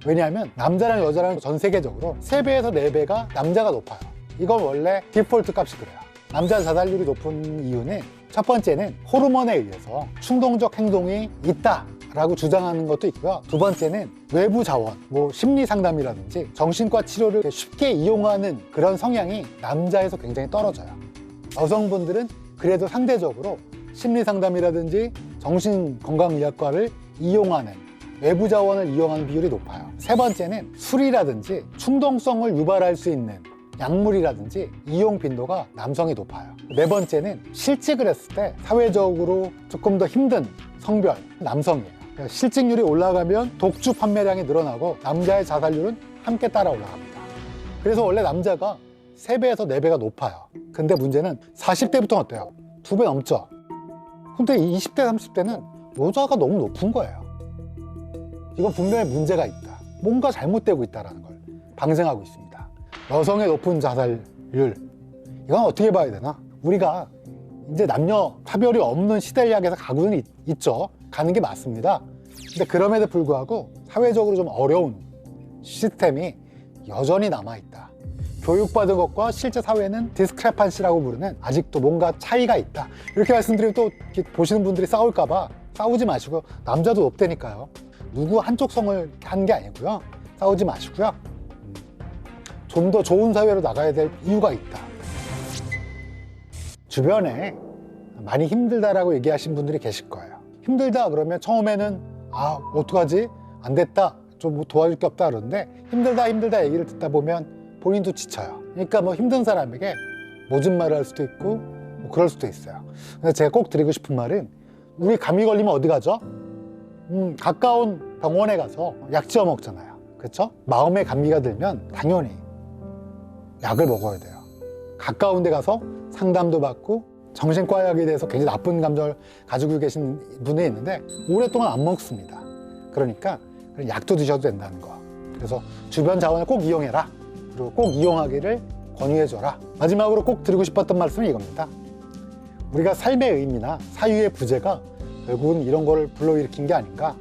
왜냐하면 남자랑 여자랑 전 세계적으로 3배에서 4배가 남자가 높아요. 이건 원래 디폴트 값이 그래요. 남자 자살률이 높은 이유는 첫 번째는 호르몬에 의해서 충동적 행동이 있다라고 주장하는 것도 있고요. 두 번째는 외부 자원, 뭐 심리 상담이라든지 정신과 치료를 쉽게 이용하는 그런 성향이 남자에서 굉장히 떨어져요. 여성분들은 그래도 상대적으로 심리 상담이라든지 정신건강의학과를 이용하는 외부 자원을 이용하는 비율이 높아요. 세 번째는 술이라든지 충동성을 유발할 수 있는 약물이라든지 이용 빈도가 남성이 높아요. 네 번째는 실직을 했을 때 사회적으로 조금 더 힘든 성별, 남성이에요. 그러니까 실직률이 올라가면 독주 판매량이 늘어나고 남자의 자살률은 함께 따라 올라갑니다. 그래서 원래 남자가 3배에서 4배가 높아요. 근데 문제는 40대부터는 어때요? 2배 넘죠? 근데 20대, 30대는 여자가 너무 높은 거예요. 이건 분명히 문제가 있다. 뭔가 잘못되고 있다는 걸 방증하고 있습니다. 여성의 높은 자살률, 이건 어떻게 봐야 되나? 우리가 이제 남녀 차별이 없는 시대를 향해서 가고는 있죠. 가는 게 맞습니다. 근데 그럼에도 불구하고 사회적으로 좀 어려운 시스템이 여전히 남아있다. 교육받은 것과 실제 사회는 디스크레판시라고 부르는 아직도 뭔가 차이가 있다. 이렇게 말씀드리면 또 보시는 분들이 싸울까봐 싸우지 마시고, 남자도 높다니까요. 누구 한쪽 성을 한 게 아니고요. 싸우지 마시고요. 좀 더 좋은 사회로 나가야 될 이유가 있다. 주변에 많이 힘들다라고 얘기하신 분들이 계실 거예요. 힘들다 그러면 처음에는 어떡하지? 안 됐다. 좀 뭐 도와줄 게 없다 그러는데 힘들다 얘기를 듣다 보면 본인도 지쳐요. 그러니까 뭐 힘든 사람에게 모진 말을 할 수도 있고 뭐 그럴 수도 있어요. 근데 제가 꼭 드리고 싶은 말은, 우리 감기 걸리면 어디 가죠? 가까운 병원에 가서 약 지어 먹잖아요. 그렇죠? 마음에 감기가 들면 당연히 약을 먹어야 돼요. 가까운 데 가서 상담도 받고, 정신과 약에 대해서 굉장히 나쁜 감정을 가지고 계신 분이 있는데 오랫동안 안 먹습니다. 그러니까 약도 드셔도 된다는 거. 그래서 주변 자원을 꼭 이용해라. 그리고 꼭 이용하기를 권유해줘라. 마지막으로 꼭 드리고 싶었던 말씀은 이겁니다. 우리가 삶의 의미나 사유의 부재가 결국은 이런 걸 불러일으킨 게 아닌가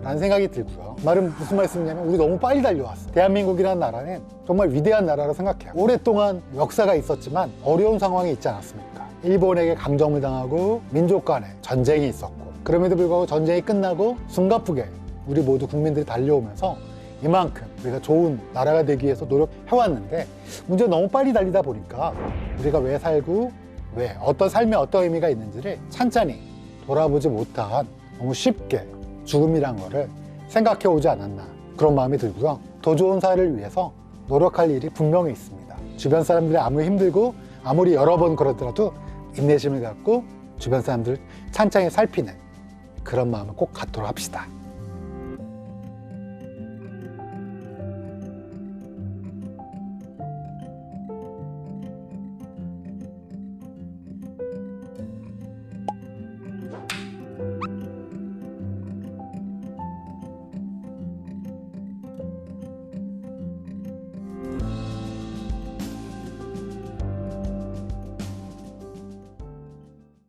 라는 생각이 들고요. 말은 무슨 말씀이냐면, 우리 너무 빨리 달려왔어. 대한민국이라는 나라는 정말 위대한 나라로 생각해요. 오랫동안 역사가 있었지만 어려운 상황이 있지 않았습니까? 일본에게 강점을 당하고 민족 간에 전쟁이 있었고, 그럼에도 불구하고 전쟁이 끝나고 숨가쁘게 우리 모두 국민들이 달려오면서 이만큼 우리가 좋은 나라가 되기 위해서 노력해왔는데, 문제는 너무 빨리 달리다 보니까 우리가 왜 살고 왜 어떤 삶에 어떤 의미가 있는지를 찬찬히 돌아보지 못한, 너무 쉽게 죽음이란 거를 생각해 오지 않았나, 그런 마음이 들고요. 더 좋은 사회를 위해서 노력할 일이 분명히 있습니다. 주변 사람들이 아무리 힘들고 아무리 여러 번 그러더라도 인내심을 갖고 주변 사람들을 찬찬히 살피는 그런 마음을 꼭 갖도록 합시다.